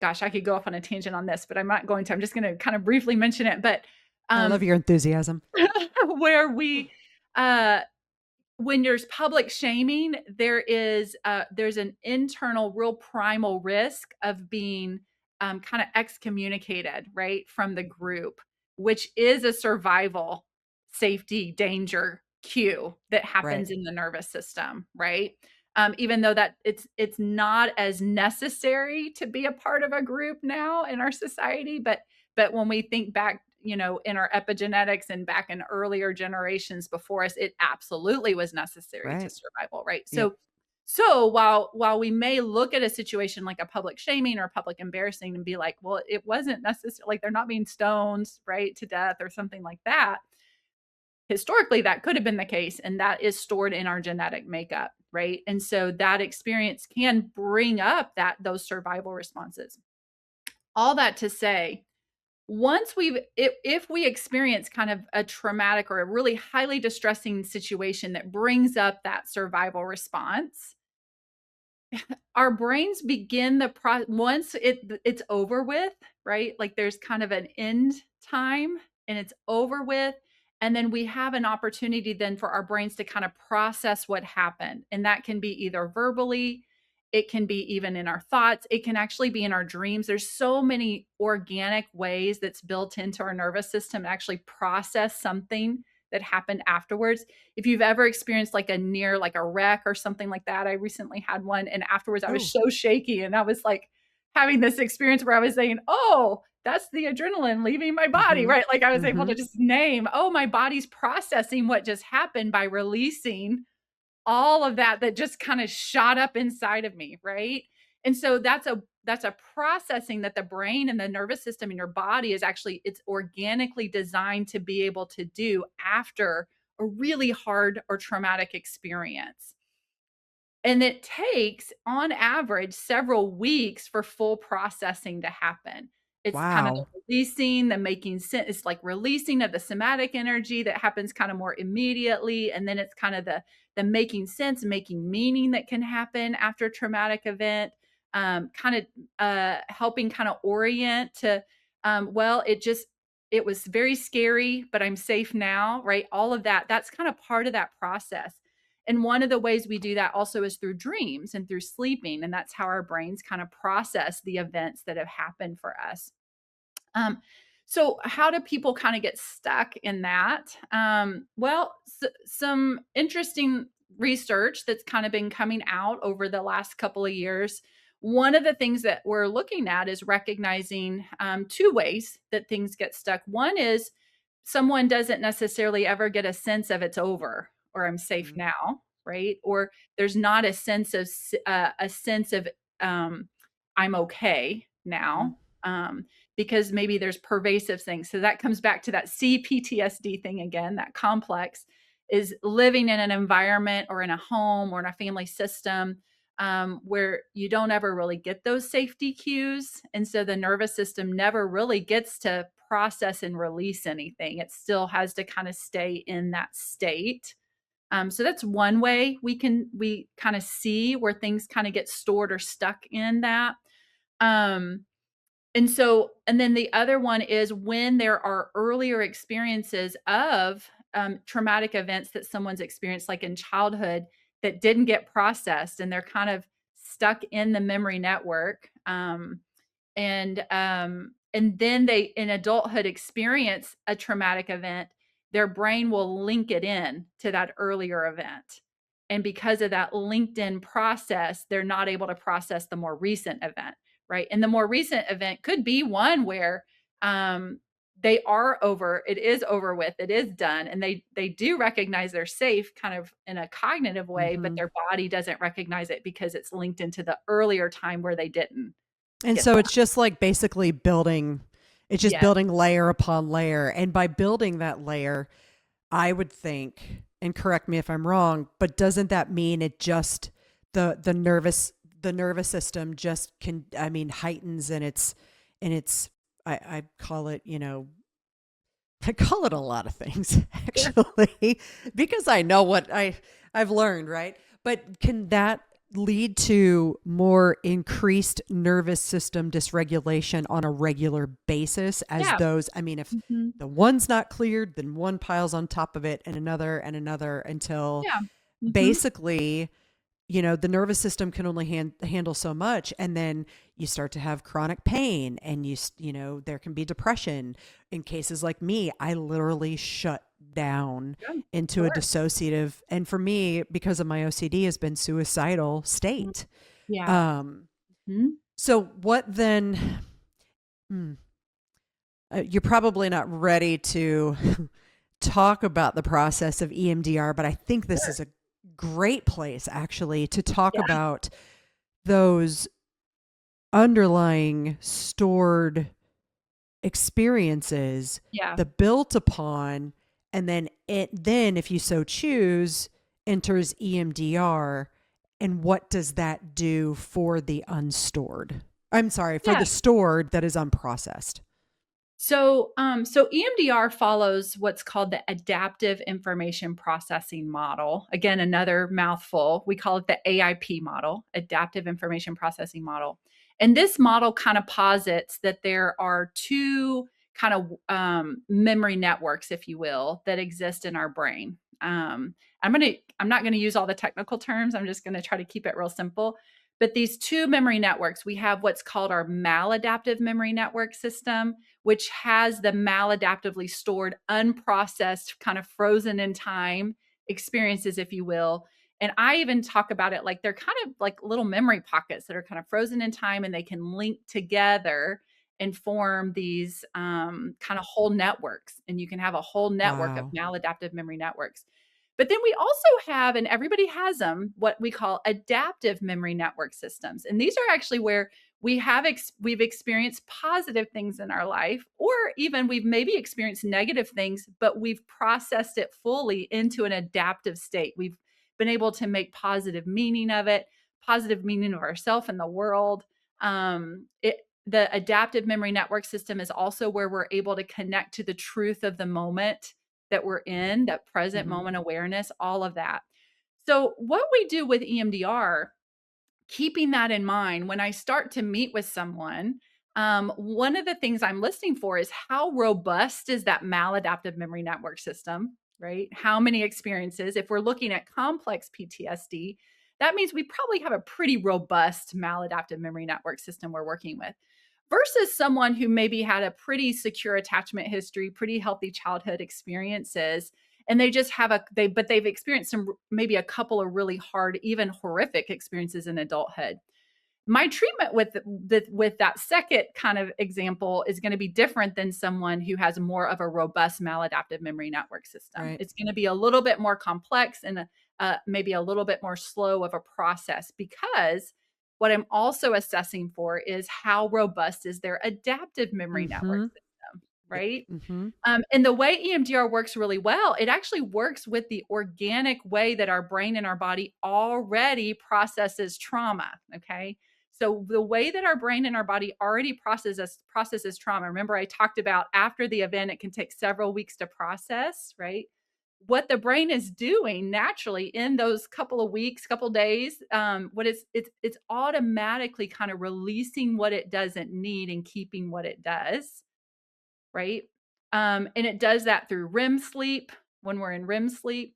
gosh, I could go off on a tangent on this, but I'm not going to. I'm just going to kind of briefly mention it. But I love um, your enthusiasm. where we uh, when there's public shaming, there's an internal, real primal risk of being kind of excommunicated, right, from the group, which is a survival, safety, danger cue that Right. happens in the nervous system, right? Even though that it's not as necessary to be a part of a group now in our society, but when we think back, in our epigenetics and back in earlier generations before us, it absolutely was necessary to Right. survival, right? Yep. So while we may look at a situation like a public shaming or public embarrassing and be like, well, it wasn't necessary, like they're not being stoned, right, to death or something like that. Historically, that could have been the case, and that is stored in our genetic makeup, right? And so that experience can bring up those survival responses. All that to say, once if we experience kind of a traumatic or a really highly distressing situation that brings up that survival response, our brains begin once it's over with, right? Like there's kind of an end time and it's over with, and then we have an opportunity then for our brains to kind of process what happened, and that can be either verbally, it can be even in our thoughts, it can actually be in our dreams. There's so many organic ways that's built into our nervous system to actually process something that happened afterwards. If you've ever experienced like like a wreck or something like that, I recently had one, and afterwards I was Oh. so shaky, and I was like having this experience where I was saying, "Oh, that's the adrenaline leaving my body," Mhm. right? Like I was able to Mhm. just name, "Oh, my body's processing what just happened by releasing all of that just kind of shot up inside of me," right? And so that's a processing that the brain and the nervous system in your body it's organically designed to be able to do after a really hard or traumatic experience. And it takes, on average, several weeks for full processing to happen. It's kind of the Wow. releasing, the making sense. It's like releasing of the somatic energy that happens kind of more immediately. And then it's kind of the making sense, making meaning that can happen after a traumatic event, kind of helping kind of orient to, well, it was very scary, but I'm safe now, right? All of that. That's kind of part of that process. And one of the ways we do that also is through dreams and through sleeping. And that's how our brains kind of process the events that have happened for us. So, how do people kind of get stuck in that? Well, some interesting research that's kind of been coming out over the last couple of years. One of the things that we're looking at is recognizing two ways that things get stuck. One is someone doesn't necessarily ever get a sense of it's over or I'm safe Mhm. now, right? Or there's not a sense of um, I'm okay Mhm. now. Because maybe there's pervasive things. So that comes back to that CPTSD thing again, that complex is living in an environment or in a home or in a family system where you don't ever really get those safety cues. And so the nervous system never really gets to process and release anything. It still has to kind of stay in that state. So that's one way we kind of see where things kind of get stored or stuck in that. Um, and then the other one is when there are earlier experiences of traumatic events that someone's experienced, like in childhood, that didn't get processed and they're kind of stuck in the memory network. And then they, in adulthood, experience a traumatic event, their brain will link it in to that earlier event. And because of that linked in process, they're not able to process the more recent event, right? And the more recent event could be one where it is over with, it is done, and they do recognize they're safe kind of in a cognitive way, but Mhm. their body doesn't recognize it because it's linked into the earlier time where they didn't And get so that. it's just like basically building, it's just Yes. building layer upon layer. And by building that layer, I would think, and correct me if I'm wrong, but doesn't that mean it just the nervous system just can, I mean, heightens, and it's I call it, I call it a lot of things Yeah. actually, because I know what I've learned, right? But can that lead to more increased nervous system dysregulation on a regular basis as Yeah. those, I mean, if Mhm. the one's not cleared, then one piles on top of it and another until Yeah. Mhm. basically, the nervous system can only handle so much. And then you start to have chronic pain, and there can be depression. In cases like me, I literally shut down Yeah. into a Sure. dissociative, and for me, because of my OCD, has been suicidal Mm. state. Yeah. Um, Mhm. so what then? Hmm, you're probably not ready to talk about the process of EMDR, but I think this Sure. is a great place actually to talk Yeah. about those underlying stored experiences, Yeah. the built upon, and then if you so choose, enters EMDR. And what does that do for the unstored? I'm sorry, for Yeah. the stored that is unprocessed. So EMDR follows what's called the adaptive information processing model. Again, another mouthful. We call it the AIP model, adaptive information processing model. And this model kind of posits that there are two kind of memory networks, if you will, that exist in our brain. I'm not gonna use all the technical terms. I'm just gonna try to keep it real simple. But these two memory networks, we have what's called our maladaptive memory network system, which has the maladaptively stored, unprocessed, kind of frozen in time experiences, if you will. And I even talk about it like they're kind of like little memory pockets that are kind of frozen in time, and they can link together and form these kind of whole networks. And you can have a whole network of Wow. maladaptive memory networks. But then we also have, and everybody has them, what we call adaptive memory network systems. And these are actually where we've experienced positive things in our life, or even we've maybe experienced negative things, but we've processed it fully into an adaptive state. We've been able to make positive meaning of it, positive meaning of ourselves and the world. The adaptive memory network system is also where we're able to connect to the truth of the moment that we're in, that present Hmm. moment awareness, all of that. So, what we do with EMDR, keeping that in mind, when I start to meet with someone, one of the things I'm listening for is how robust is that maladaptive memory network system, right? How many experiences? If we're looking at complex PTSD, that means we probably have a pretty robust maladaptive memory network system we're working with versus someone who maybe had a pretty secure attachment history, pretty healthy childhood experiences, and they just have but they've experienced maybe a couple of really hard, even horrific experiences in adulthood. My treatment with that second kind of example is going to be different than someone who has more of a robust maladaptive memory network system. Right. It's going to be a little bit more complex and maybe a little bit more slow of a process, because what I'm also assessing for is how robust is their adaptive memory network Hmm. system, right? Hmm. And the way EMDR works really well, it actually works with the organic way that our brain and our body already processes trauma. Okay. So the way that our brain and our body already processes trauma. Remember, I talked about after the event, it can take several weeks to process, right? What the brain is doing naturally in those couple of weeks, couple days, what it's automatically kind of releasing what it doesn't need and keeping what it does, right? And it does that through REM sleep when we're in REM sleep.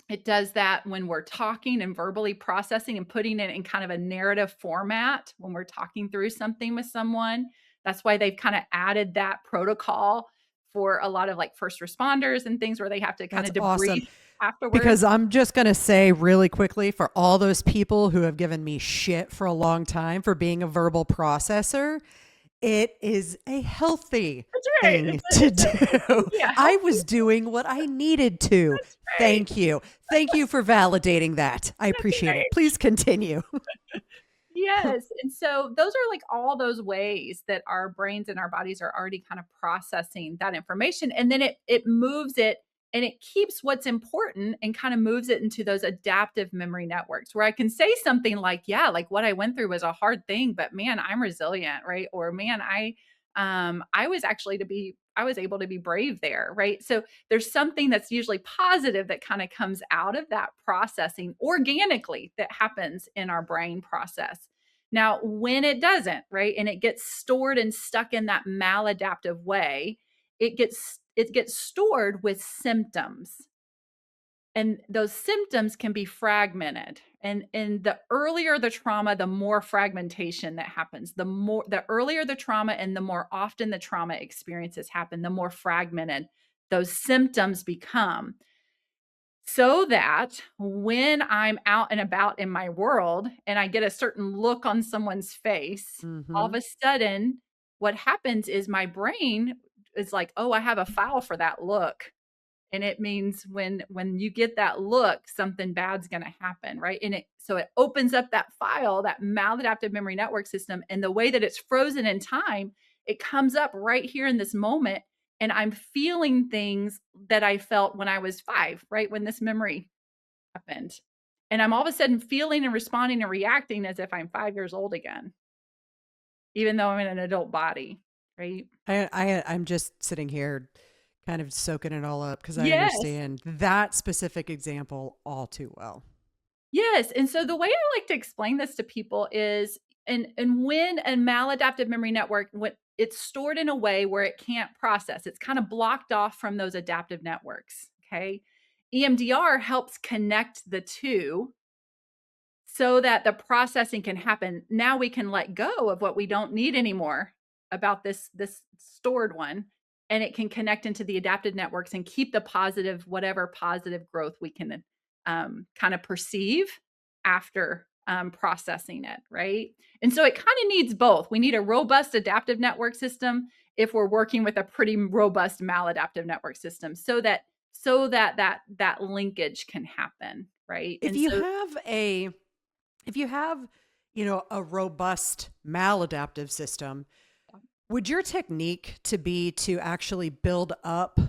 It does that when we're talking and verbally processing and putting it in kind of a narrative format when we're talking through something with someone. That's why they've kind of added that protocol for a lot of like first responders and things where they have to kind That's of awesome. debrief afterwards. Because I'm just going to say really quickly, for all those people who have given me shit for a long time for being a verbal processor, It is a healthy That's right. thing to It can do. be a I healthy. was doing what I needed to. That's right. Thank you. Thank you for validating that. I That's appreciate it. right. Please continue. Yes. And so those are like all those ways that our brains and our bodies are already kind of processing that information. And then it moves it and it keeps what's important and kind of moves it into those adaptive memory networks where I can say something like, yeah, like what I went through was a hard thing, but man, I'm resilient, right? Or man, I was able to be brave there, right? So there's something that's usually positive that kind of comes out of that processing organically that happens in our brain process. Now, when it doesn't, right, and it gets stored and stuck in that maladaptive way, it gets stored with symptoms. And those symptoms can be fragmented. And the earlier the trauma, the more fragmentation that happens. The earlier the trauma and the more often the trauma experiences happen, the more fragmented those symptoms become. So that when I'm out and about in my world and I get a certain look on someone's face, all of Hmm. a sudden, what happens is my brain is like, "Oh, I have a file for that look." And it means when you get that look, something bad's gonna happen, right? And it opens up that file, that maladaptive memory network system, and the way that it's frozen in time, it comes up right here in this moment, and I'm feeling things that I felt when I was 5, right? When this memory happened. And I'm all of a sudden feeling and responding and reacting as if I'm 5 years old again, even though I'm in an adult body, right? I'm just sitting here kind of soaking it all up because I Yes. understand that specific example all too well. Yes, and so the way I like to explain this to people is and when a maladaptive memory network when it's stored in a way where it can't process, it's kind of blocked off from those adaptive networks, okay? EMDR helps connect the two so that the processing can happen. Now we can let go of what we don't need anymore about this stored one, and it can connect into the adaptive networks and keep the positive whatever positive growth we can kind of perceive after processing it, right? And so it kind of needs both. We need a robust adaptive network system if we're working with a pretty robust maladaptive network system, so that linkage can happen, right? If And you so have a if you have, a robust maladaptive system, would your technique to be to actually build up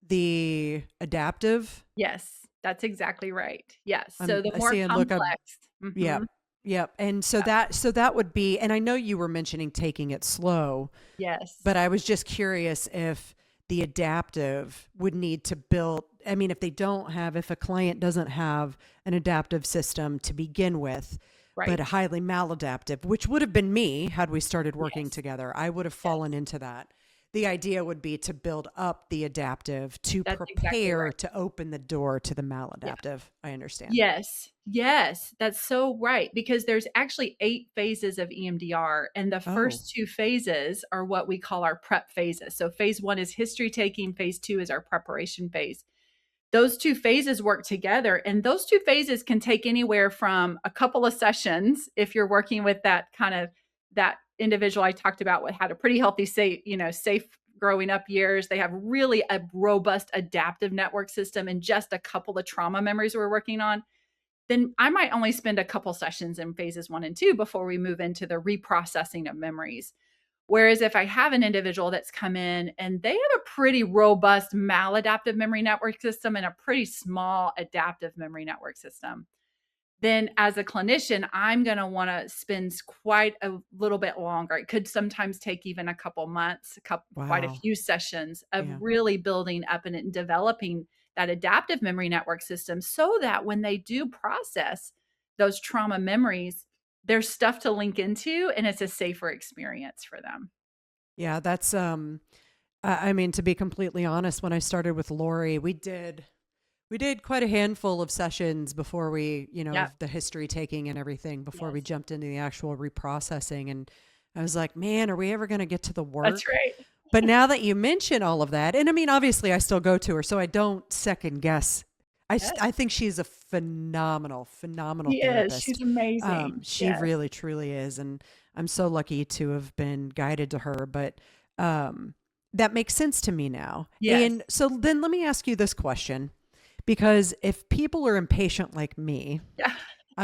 the adaptive? yes, that's exactly right. Yes, so the I more see and look up. complex. Yep. Mhm. Yep. And so Yeah. that would be, and I know you were mentioning taking it slow, Yes. but I was just curious if the adaptive would need to build. I mean, if a client doesn't have an adaptive system to begin with, but a Right. highly maladaptive, which would have been me had we started working Yes. together, I would have fallen Yes. into that. The idea would be to build up the adaptive to That's exactly prepare right. to open the door to the Yeah. maladaptive. I understand. Yes. Yes, that's so right, because there's actually 8 phases of EMDR, and the Oh, first 2 phases are what we call our prep phases. So phase 1 is history taking, phase 2 is our preparation phase. Those 2 phases work together, and those 2 phases can take anywhere from a couple of sessions if you're working with that individual I talked about what had a pretty healthy, safe growing up years. They have really a robust adaptive network system and just a couple of trauma memories we're working on. Then I might only spend a couple sessions in phases 1 and 2 before we move into the reprocessing of memories. Whereas if I have an individual that's come in and they have a pretty robust maladaptive memory network system and a pretty small adaptive memory network system, then as a clinician, I'm going to want to spend quite a little bit longer. It could sometimes take even a couple months, quite a wow. few sessions of Yeah. really building up and developing that adaptive memory network system so that when they do process those trauma memories, there's stuff to link into and it's a safer experience for them. Yeah, that's I mean, to be completely honest, when I started with Lori, we did quite a handful of sessions before we, Yeah. of the history taking and everything before we Yes. jumped into the actual reprocessing. And I was like, man, are we ever going to get to the That's work? right. But now that you mention all of that, and I mean, obviously I still go to her, so I don't second guess. Yes. I think she's a phenomenal, phenomenal She is. therapist. She's amazing. She Yes. really, truly is. And I'm so lucky to have been guided to her, but um, that makes sense to me now. Yes. And so then let me ask you this question, because if people are impatient like me, Yeah.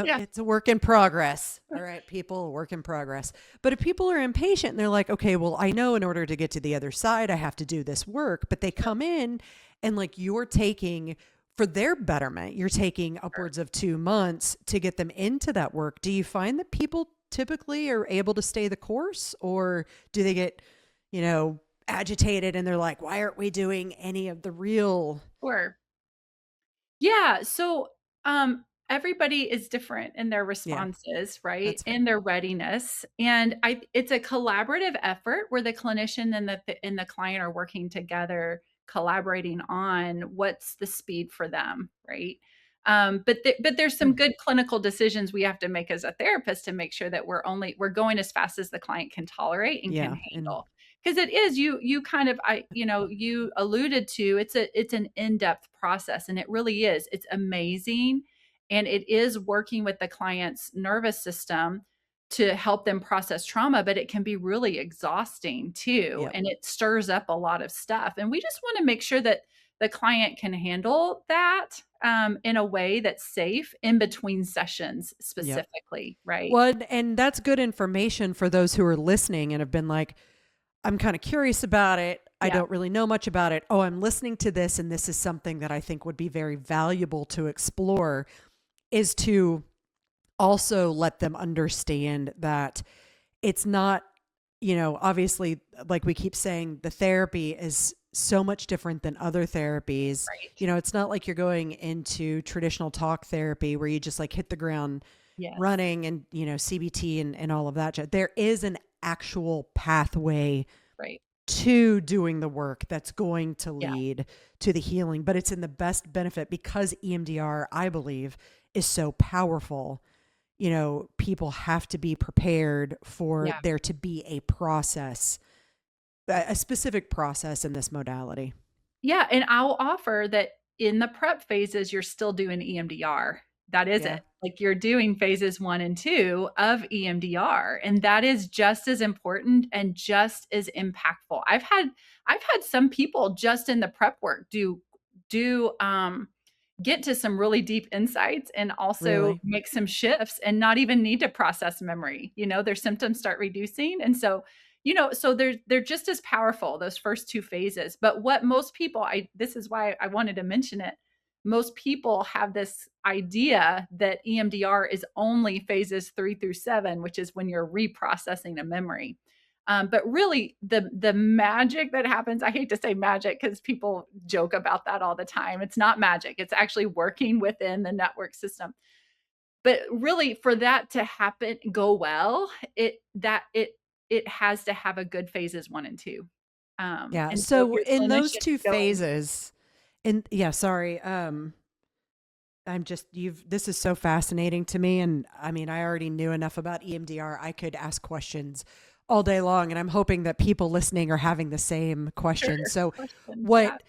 Yeah. it's a work in progress. All right, people, work in progress. But if people are impatient and they're like, okay, well, I know in order to get to the other side, I have to do this work, but they come in and like you're taking for their betterment, you're taking upwards of 2 months to get them into that work. Do you find that people typically are able to stay the course, or do they get, agitated and they're like, why aren't we doing any of the real? Sure. Yeah, so, everybody is different in their Yeah, responses, right? that's fair. And their readiness, and it's a collaborative effort where the clinician and the client are working together, collaborating on what's the speed for them, right? But there's some Hmm. good clinical decisions we have to make as a therapist to make sure that we're going as fast as the client can tolerate and can Yeah. And handle. Because it is you kind of you alluded to it's an in-depth process, and it really is. It's amazing, and it is working with the client's nervous system to help them process trauma, but it can be really exhausting too, yep. and it stirs up a lot of stuff, and we just want to make sure that the client can handle that in a way that's safe in between sessions Yep. specifically, right? Well, and that's good information for those who are listening and have been like, I'm kind of curious about it. I Yeah, don't really know much about it. Oh, I'm listening to this, and this is something that I think would be very valuable to explore, is to also let them understand that it's not, obviously, like we keep saying, the therapy is so much different than other therapies. right. It's not like you're going into traditional talk therapy where you just like hit the ground Yes, running and, CBT and all of that. There is an actual pathway right. to doing the work that's going to Yeah, lead to the healing, but it's in the best benefit because EMDR, I believe, is so powerful. People have to be prepared for yeah. there to be a process, a specific process in this modality. Yeah, and I'll offer that in the prep phases, you're still doing EMDR. That is Yeah. it. Like you're doing phases 1 and 2 of EMDR, and that is just as important and just as impactful. I've had some people just in the prep work do get to some really deep insights and also Really? make some shifts and not even need to process memory. Their symptoms start reducing, and so they're just as powerful, those first 2 phases. But what most people, I this is why I wanted to mention it. Most people have this idea that EMDR is only phases 3 through 7, which is when you're reprocessing a memory. But really, the magic that happens, I hate to say magic because people joke about that all the time. It's not magic. It's actually working within the network system. But really, for that to happen, go well, it has to have a good phases 1 and 2. Yeah. And so if So your in those clinician's two going phases, and yeah, sorry, this is so fascinating to me. And I mean, I already knew enough about EMDR. I could ask questions all day long. And I'm hoping that people listening are having the same sure, questions. So, questions, yeah, what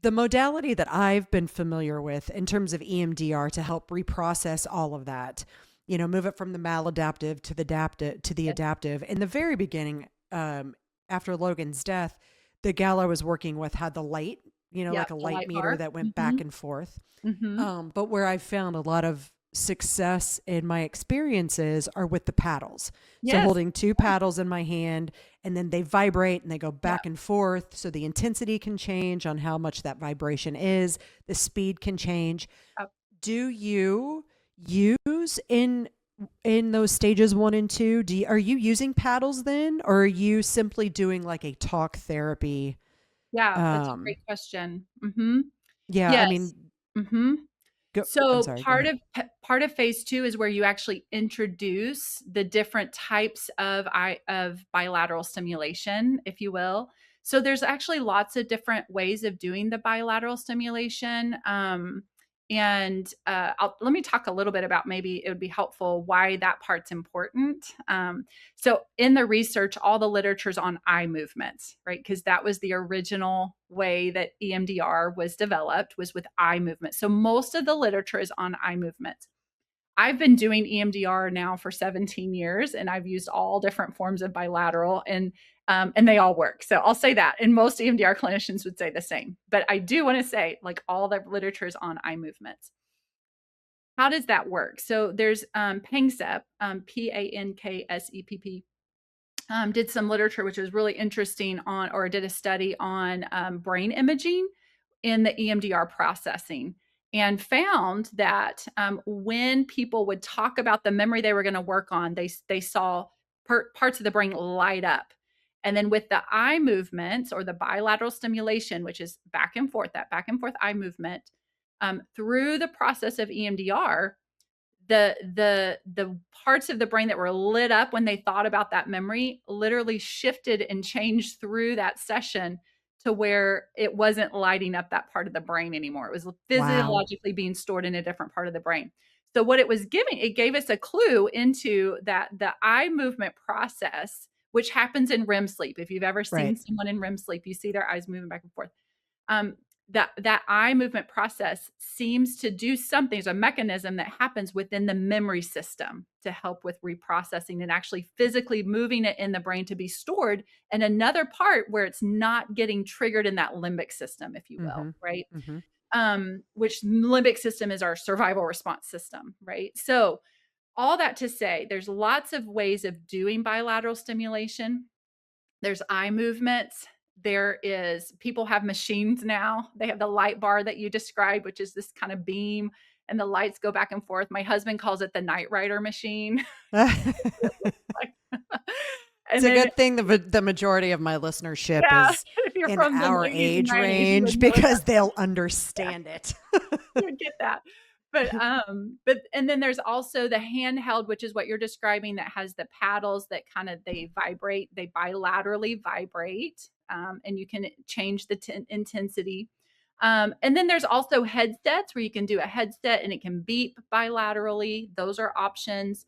the modality that I've been familiar with in terms of EMDR to help reprocess all of that, move it from the maladaptive to the adaptive yes, In the very beginning, after Logan's death, the gal I was working with had the light, yep, like a the light light meter bar. that went back Mhm, and forth. mhm, But where I've found a lot of success in my experiences are with the paddles. So yes, holding two paddles in my hand, and then they vibrate and they go yeah, back and forth. So the intensity can change on how much that vibration is. The speed can change. yep. Do you use in those stages 1 and 2? Are you using paddles then, or are you simply doing like a talk therapy? Yeah, that's a Um, great question. Mhm. yeah, I Yes. mean, Mhm. I'm So sorry, go part ahead. of part of phase 2 is where you actually introduce the different types of bilateral stimulation, if you will. So there's actually lots of different ways of doing the bilateral stimulation. Let me talk a little bit about, maybe it would be helpful, why that part's important. So in the research, all the literature's on eye movements, right? Because that was the original way that EMDR was developed, was with eye movement. So most of the literature is on eye movements. I've been doing EMDR now for 17 years, and I've used all different forms of bilateral, and they all work. So I'll say that. And most EMDR clinicians would say the same. But I do want to say, like, all the literature is on eye movements. How does that work? So there's Panksepp, Panksepp, did some literature which was really interesting on, or did a study on brain imaging in the EMDR processing, and found that when people would talk about the memory they were going to work on, they saw parts of the brain light up. And then with the eye movements or the bilateral stimulation, which is back and forth, that back and forth eye movement, through the process of EMDR, the parts of the brain that were lit up when they thought about that memory literally shifted and changed through that session to where it wasn't lighting up that part of the brain anymore. It was Wow. physiologically being stored in a different part of the brain. So what it was giving, it gave us a clue into that the eye movement process, which happens in REM sleep. If you've ever seen Right. someone in REM sleep, you see their eyes moving back and forth. Um, that eye movement process seems to do something. There's a mechanism that happens within the memory system to help with reprocessing and actually physically moving it in the brain to be stored in another part where it's not getting triggered in that limbic system, if you will, Mm-hmm. right? Mm-hmm. Which limbic system is our survival response system, right? So all that to say, there's lots of ways of doing bilateral stimulation. There's eye movements. There is, people have machines now. They have the light bar that you described, which is this kind of beam, and the lights go back and forth. My husband calls it the Night Rider machine. It's And a then, good thing the majority of my listenership yeah, is if you're in from the our 80s and age 90s, you would range know that. because they'll understand it. You would get that. But and then there's also the handheld, which is what you're describing, that has the paddles that kind of, they vibrate, they bilaterally vibrate, and you can change the intensity. And then there's also headsets where you can do a headset and it can beep bilaterally. Those are options.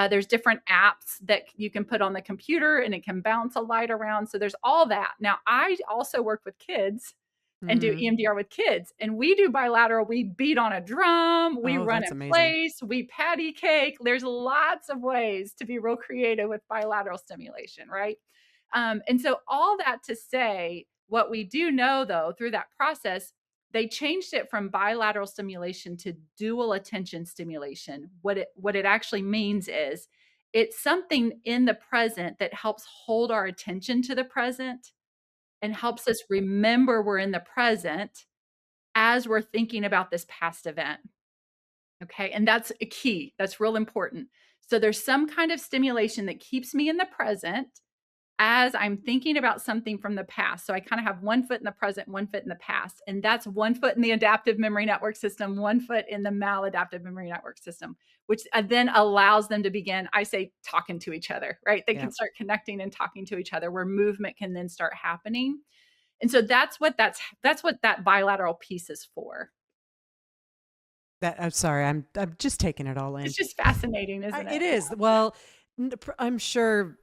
There's different apps that you can put on the computer and it can bounce a light around. So there's all that. Now, I also work with kids and do Mm. EMDR with kids. And we do bilateral. We beat on a drum, we Oh, run that's in amazing. place, we patty cake. There's lots of ways to be real creative with bilateral stimulation, right? And so all that to say, what we do know though, through that process, they changed it from bilateral stimulation to dual attention stimulation. What it actually means is it's something in the present that helps hold our attention to the present and helps us remember we're in the present as we're thinking about this past event. Okay. And that's a key. That's real important. So there's some kind of stimulation that keeps me in the present as I'm thinking about something from the past. So I kind of have one foot in the present, one foot in the past. And that's one foot in the adaptive memory network system, one foot in the maladaptive memory network system, which then allows them to begin, I say, talking to each other, right? They Yeah. can start connecting and talking to each other, where movement can then start happening. And so that's what that bilateral piece is for. I'm sorry. I'm just taking it all in. It's just fascinating, isn't It it? is. Well, I'm sure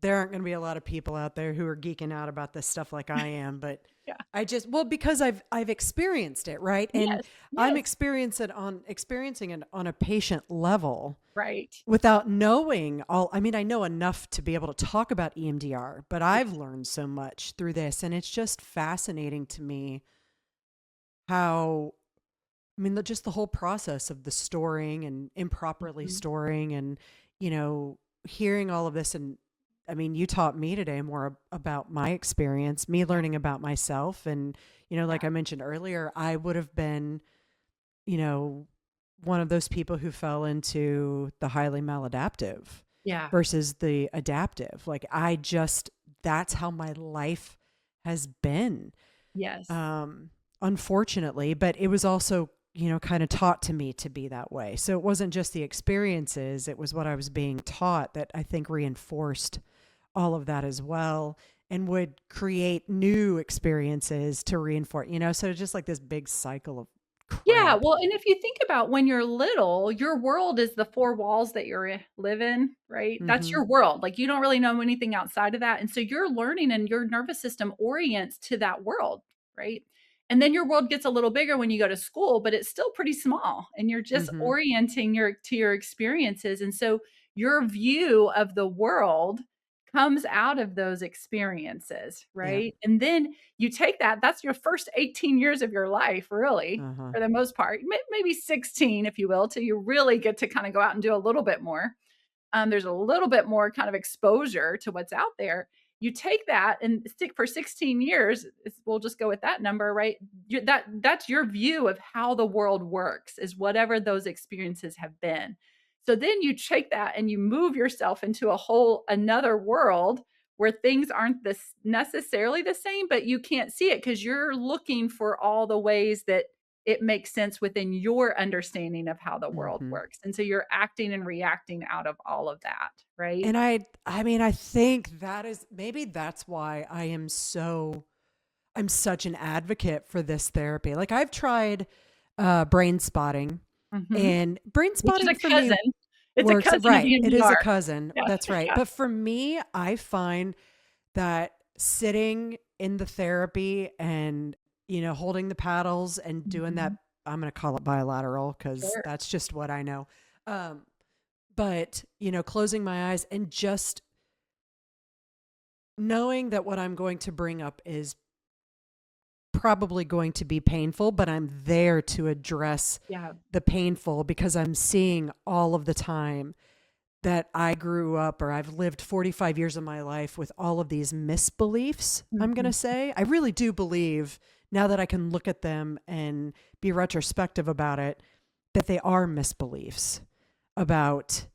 there aren't going to be a lot of people out there who are geeking out about this stuff like I am, but Yeah. well, because I've experienced it, right? And Yes. I'm Yes. experiencing it on a patient level Right. without knowing all. I mean, I know enough to be able to talk about EMDR, but Yeah. I've learned so much through this, and it's just fascinating to me how, I mean, just the whole process of the storing and improperly Mhm. storing and, hearing all of this. And I mean, you taught me today more about my experience, me Yeah. learning about myself. And, like I mentioned earlier, I would have been, you know, one of those people who fell into the highly maladaptive Yeah. versus the adaptive. Like, that's how my life has been, Yes. um, unfortunately, but it was also, kind of taught to me to be that way. So it wasn't just the experiences, it was what I was being taught that I think reinforced all of that as well, and would create new experiences to reinforce, so just like this big cycle of Yeah, crap. well, and if you think about when you're little, your world is the four walls that live in, right? That's Mhm. your world. Like, you don't really know anything outside of that. And so you're learning and your nervous system orients to that world, right? And then your world gets a little bigger when you go to school, but it's still pretty small and you're just Mhm. orienting your experiences. And so your view of the world comes out of those experiences, Yeah. right? And then you take that's your first 18 years of your life, really, Uh-huh. for the most part, maybe 16, if you will, till you really get to kind of go out and do a little bit more. There's a little bit more kind of exposure to what's out there. You take that and stick for 16 years, we'll just go with that number, right? That's your view of how the world works, is whatever those experiences have been. So then you take that and you move yourself into another world where things aren't necessarily the same, but you can't see it because you're looking for all the ways that it makes sense within your understanding of how the world Mhm. works. And so you're acting and reacting out of all of that, right? And I mean, I think that is maybe that's why I'm such an advocate for this therapy. Like I've tried brain spotting, Mhm. and brain Which is spotting a for me cousin. It's a works cousin of right. It is a EMDR. cousin. Yes. That's right. Yeah. But for me, I find that sitting in the therapy and, holding the paddles and doing that, Mhm. I'm going to call it bilateral because Sure. that's just what I know. But, closing my eyes and just knowing that what I'm going to bring up is probably going to be painful, but I'm there to address Yeah. the painful because I'm seeing all of the time that I grew up or I've lived 45 years of my life with all of these misbeliefs, I'm going to Mhm. say. I really do believe now that I can look at them and be retrospective about it, that they are misbeliefs about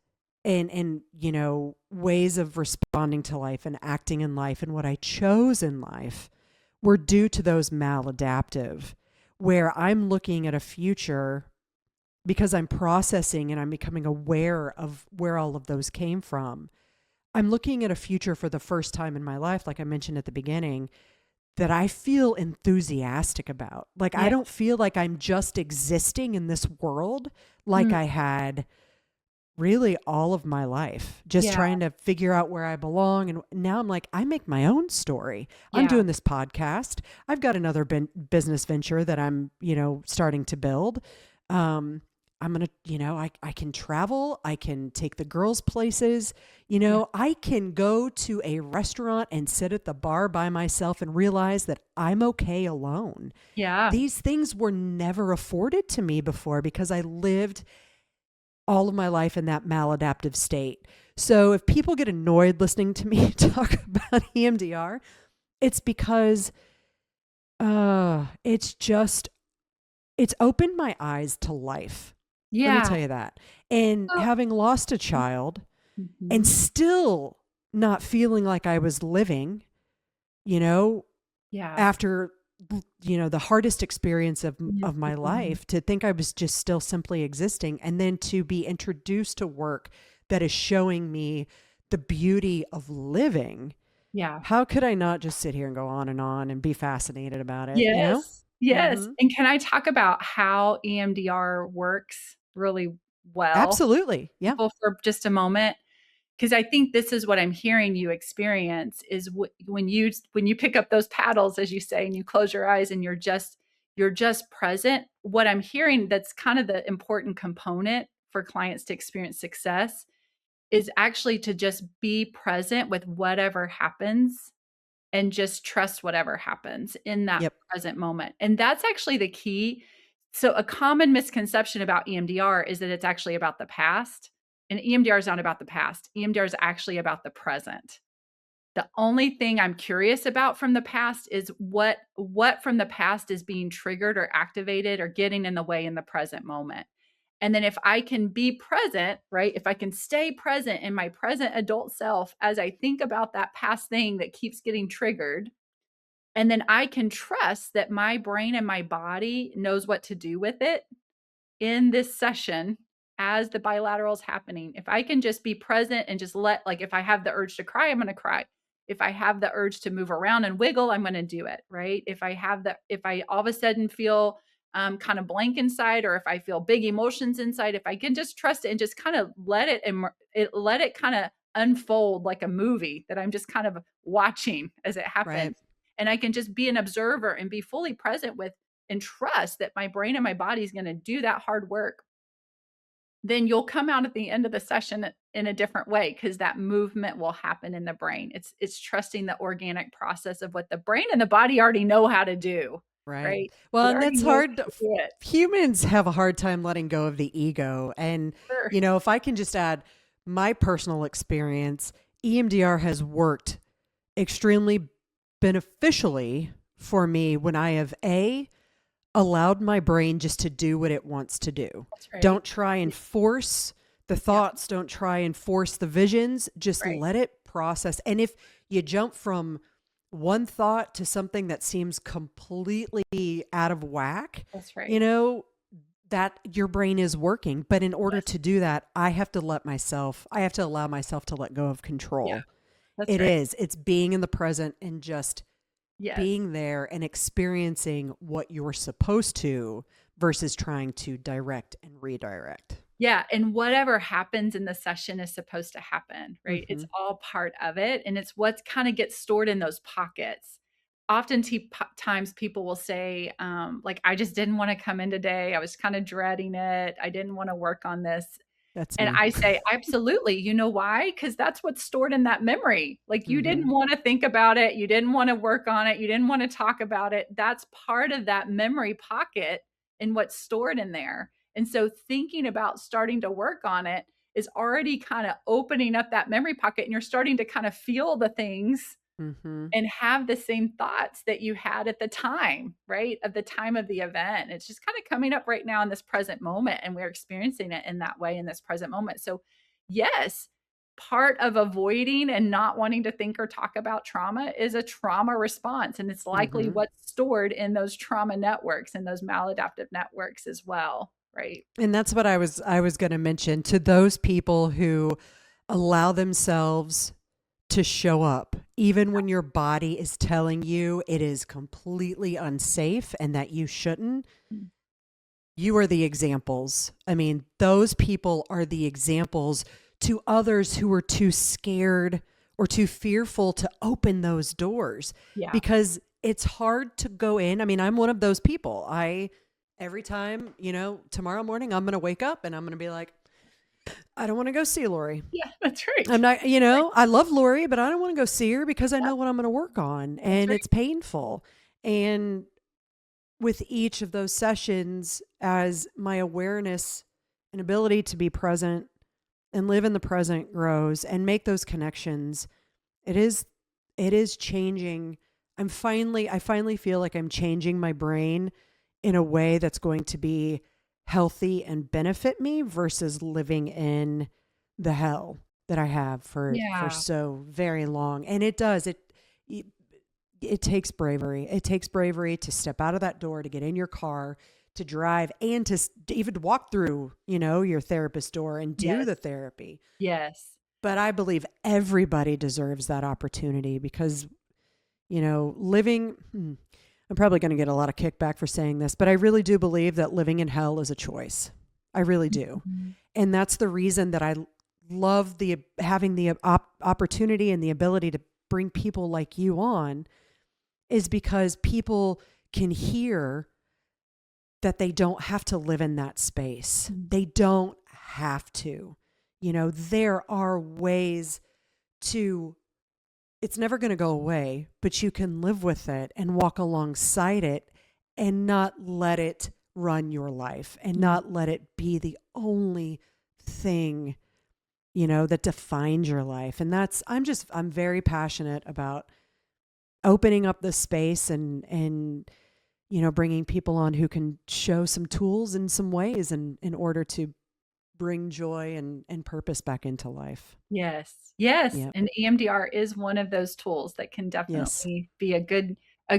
and ways of responding to life and acting in life and what I chose in life were due to those maladaptive, where I'm looking at a future because I'm processing and I'm becoming aware of where all of those came from. I'm looking at a future for the first time in my life, like I mentioned at the beginning, that I feel enthusiastic about. Like, I Yeah. don't feel like I'm just existing in this world like Mm. I had really all of my life, just Yeah. trying to figure out where I belong. And now I'm like, I make my own story. I'm Yeah. doing this podcast. I've got another business venture that I'm, starting to build. I'm going to, I can travel. I can take the girls places. Yeah. I can go to a restaurant and sit at the bar by myself and realize that I'm okay alone. Yeah. These things were never afforded to me before because I lived all of my life in that maladaptive state. So if people get annoyed listening to me talk about EMDR, it's because it's opened my eyes to life. Let me Yeah. tell you that. And Oh. having lost a child and Mhm. still not feeling like I was living, you know, Yeah. after the hardest experience of my Mhm. life, to think I was just still simply existing, and then to be introduced to work that is showing me the beauty of living. Yeah. How could I not just sit here and go on and be fascinated about it? Yes. Yes. Mm-hmm. And can I talk about how EMDR works really well for Absolutely. Yeah. people for just a moment? Because I think this is what I'm hearing you experience is when you pick up those paddles, as you say, and you close your eyes and you're just present. What I'm hearing, that's kind of the important component for clients to experience success, is actually to just be present with whatever happens and just trust whatever happens in that Yep. present moment. And that's actually the key. So a common misconception about EMDR is that it's actually about the past, and EMDR is not about the past. EMDR is actually about the present. The only thing I'm curious about from the past is what from the past is being triggered or activated or getting in the way in the present moment. And then if I can be present, right? If I can stay present in my present adult self as I think about that past thing that keeps getting triggered, and then I can trust that my brain and my body knows what to do with it in this session as the bilateral is happening. If I can just be present and just like, if I have the urge to cry, I'm going to cry. If I have the urge to move around and wiggle, I'm going to do it. Right. If I all of a sudden feel kind of blank inside, or if I feel big emotions inside, if I can just trust it and just kind of let it kind of unfold like a movie that I'm just kind of watching as it Right. happens. And I can just be an observer and be fully present with and trust that my brain and my body is going to do that hard work, then you'll come out at the end of the session in a different way because that movement will happen in the brain. It's trusting the organic process of what the brain and the body already know how to do, Right. right? Well, It and already that's knows hard. how to do it. Humans have a hard time letting go of the ego. And, Sure. if I can just add my personal experience, EMDR has worked extremely beneficially for me when I have allowed my brain just to do what it wants to do. That's right. Don't try and force the thoughts, don't try and force the visions, just Right. let it process. And if you jump from one thought to something that seems completely out of whack, That's right. that your brain is working. But in order Yes. to do that, I have to allow myself to let go of control. Yeah. That's It right. is. It's being in the present and just Yes. being there and experiencing what you're supposed to versus trying to direct and redirect. Yeah, and whatever happens in the session is supposed to happen, right? It's Mhm. all part of it, and it's what kind of gets stored in those pockets. Often times people will say, like, I just didn't want to come in today. I was kind of dreading it. I didn't want to work on this. That's And me. I say, absolutely. You know why? Because that's what's stored in that memory. Like you didn't Mhm. want to think about it. You didn't want to work on it. You didn't want to talk about it. That's part of that memory pocket and what's stored in there. And so thinking about starting to work on it is already kind of opening up that memory pocket and you're starting to kind of feel the things Mhm. and have the same thoughts that you had at the time, right? Of the time of the event. It's just kind of coming up right now in this present moment. And we're experiencing it in that way in this present moment. So, yes, part of avoiding and not wanting to think or talk about trauma is a trauma response. And it's likely Mhm. what's stored in those trauma networks and those maladaptive networks as well, right? And that's what I was going to mention to those people who allow themselves to show up even when your body is telling you it is completely unsafe and that you shouldn't. Mm. You are the examples. I mean, those people are the examples to others who are too scared or too fearful to open those doors Yeah. because it's hard to go in. I mean, I'm one of those people. Every time, tomorrow morning, I'm going to wake up and I'm going to be like, I don't want to go see Lori. Yeah, that's right. I'm not, I love Lori, but I don't want to go see her because I know what I'm going to work on That's and right. it's painful. And with each of those sessions, as my awareness and ability to be present and live in the present grows and make those connections, it is changing. I finally feel like I'm changing my brain in a way that's going to be healthy and benefit me versus living in the hell that I have for Yeah. so very long. And it it takes bravery. It takes bravery to step out of that door, to get in your car, to drive, and to even walk through, your therapist door and do Yes. the therapy. Yes. But I believe everybody deserves that opportunity because, living, I'm probably going to get a lot of kickback for saying this, but I really do believe that living in hell is a choice. I really do. Mhm. And that's the reason that I love having the opportunity and the ability to bring people like you on, is because people can hear that they don't have to live in that space. Mm. They don't have to. There are ways to, it's never going to go away, but you can live with it and walk alongside it and not let it run your life and not let it be the only thing, that defines your life. And I'm very passionate about opening up the space and bringing people on who can show some tools and some ways in order to bring joy and purpose back into life. Yes. Yes, Yeah. and EMDR is one of those tools that can Yes. definitely be a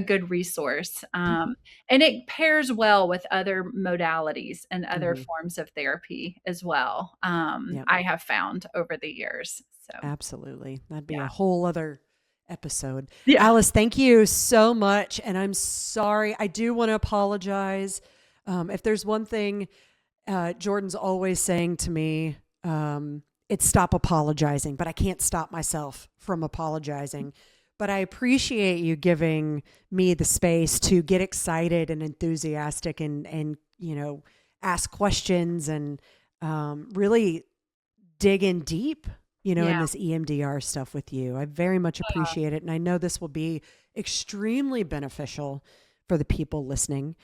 good resource, and it pairs well with other modalities and other Hmm. forms of therapy as well, Yeah. I have found over the years, so, Absolutely. That'd be yeah. a whole other episode. Yeah. Alice, thank you so much. And I'm sorry. I do want to apologize. If there's one thing Jordan's always saying to me, it's stop apologizing, but I can't stop myself from apologizing. but I appreciate you giving me the space to get excited and enthusiastic and ask questions and really dig in deep, in Yeah. this EMDR stuff with you. I very much appreciate it. And I know this will be extremely beneficial for the people listening.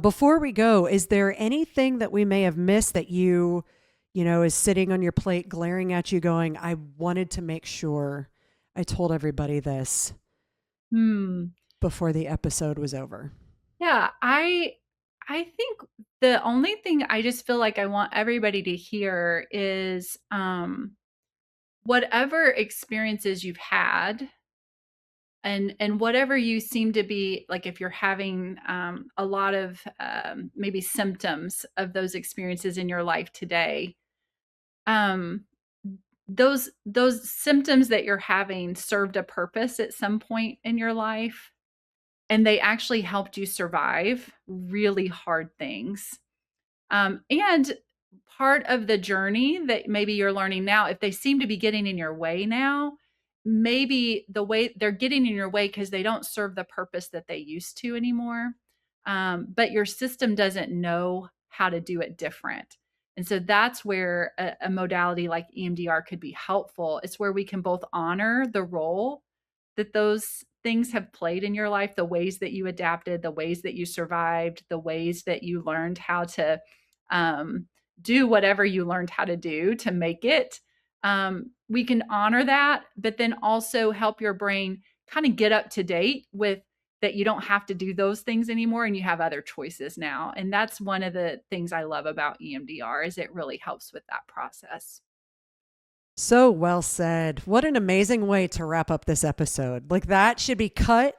Before we go, is there anything that we may have missed that is sitting on your plate, glaring at you, going, I wanted to make sure I told everybody this Hmm. before the episode was over? Yeah, I think the only thing I just feel like I want everybody to hear is whatever experiences you've had and whatever you seem to be like, if you're having a lot of maybe symptoms of those experiences in your life today, um those symptoms that you're having served a purpose at some point in your life, and they actually helped you survive really hard things. And part of the journey that maybe you're learning now, if they seem to be getting in your way now, maybe the way they're getting in your way because they don't serve the purpose that they used to anymore. But your system doesn't know how to do it different. And so that's where a modality like EMDR could be helpful. It's where we can both honor the role that those things have played in your life, the ways that you adapted, the ways that you survived, the ways that you learned how to um, do whatever you learned how to do to make it. We can honor that, but then also help your brain kind of get up to date with that you don't have to do those things anymore and you have other choices now. And that's one of the things I love about EMDR is it really helps with that process. So well said. What an amazing way to wrap up this episode. Like that should be cut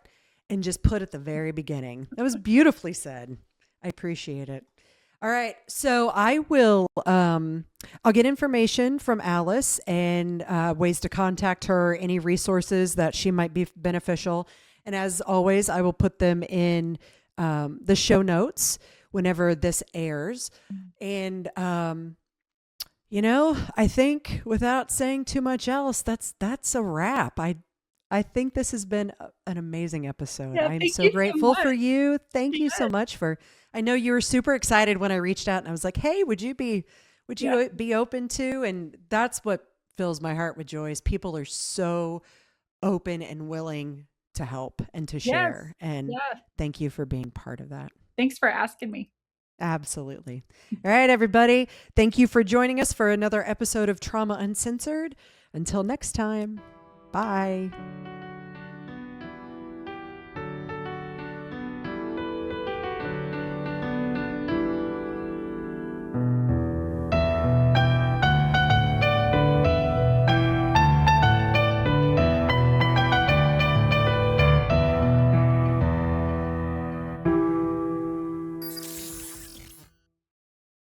and just put at the very beginning. That was beautifully said. I appreciate it. All right. So I will I'll get information from Alice and ways to contact her, any resources that she might be beneficial. And as always, I will put them in the show notes whenever this airs. And I think without saying too much else, that's a wrap. I think this has been an amazing episode. Yeah, I'm thank so you so grateful for much. you. Thank you so Yes. much for I know you were super excited when I reached out and I was like, "Hey, would Yeah. you be open to?" And that's what fills my heart with joy is people are so open and willing to help and to Yes. share. And Yeah. thank you for being part of that. Thanks for asking me. Absolutely. All right, everybody. Thank you for joining us for another episode of Trauma Uncensored. Until next time, bye.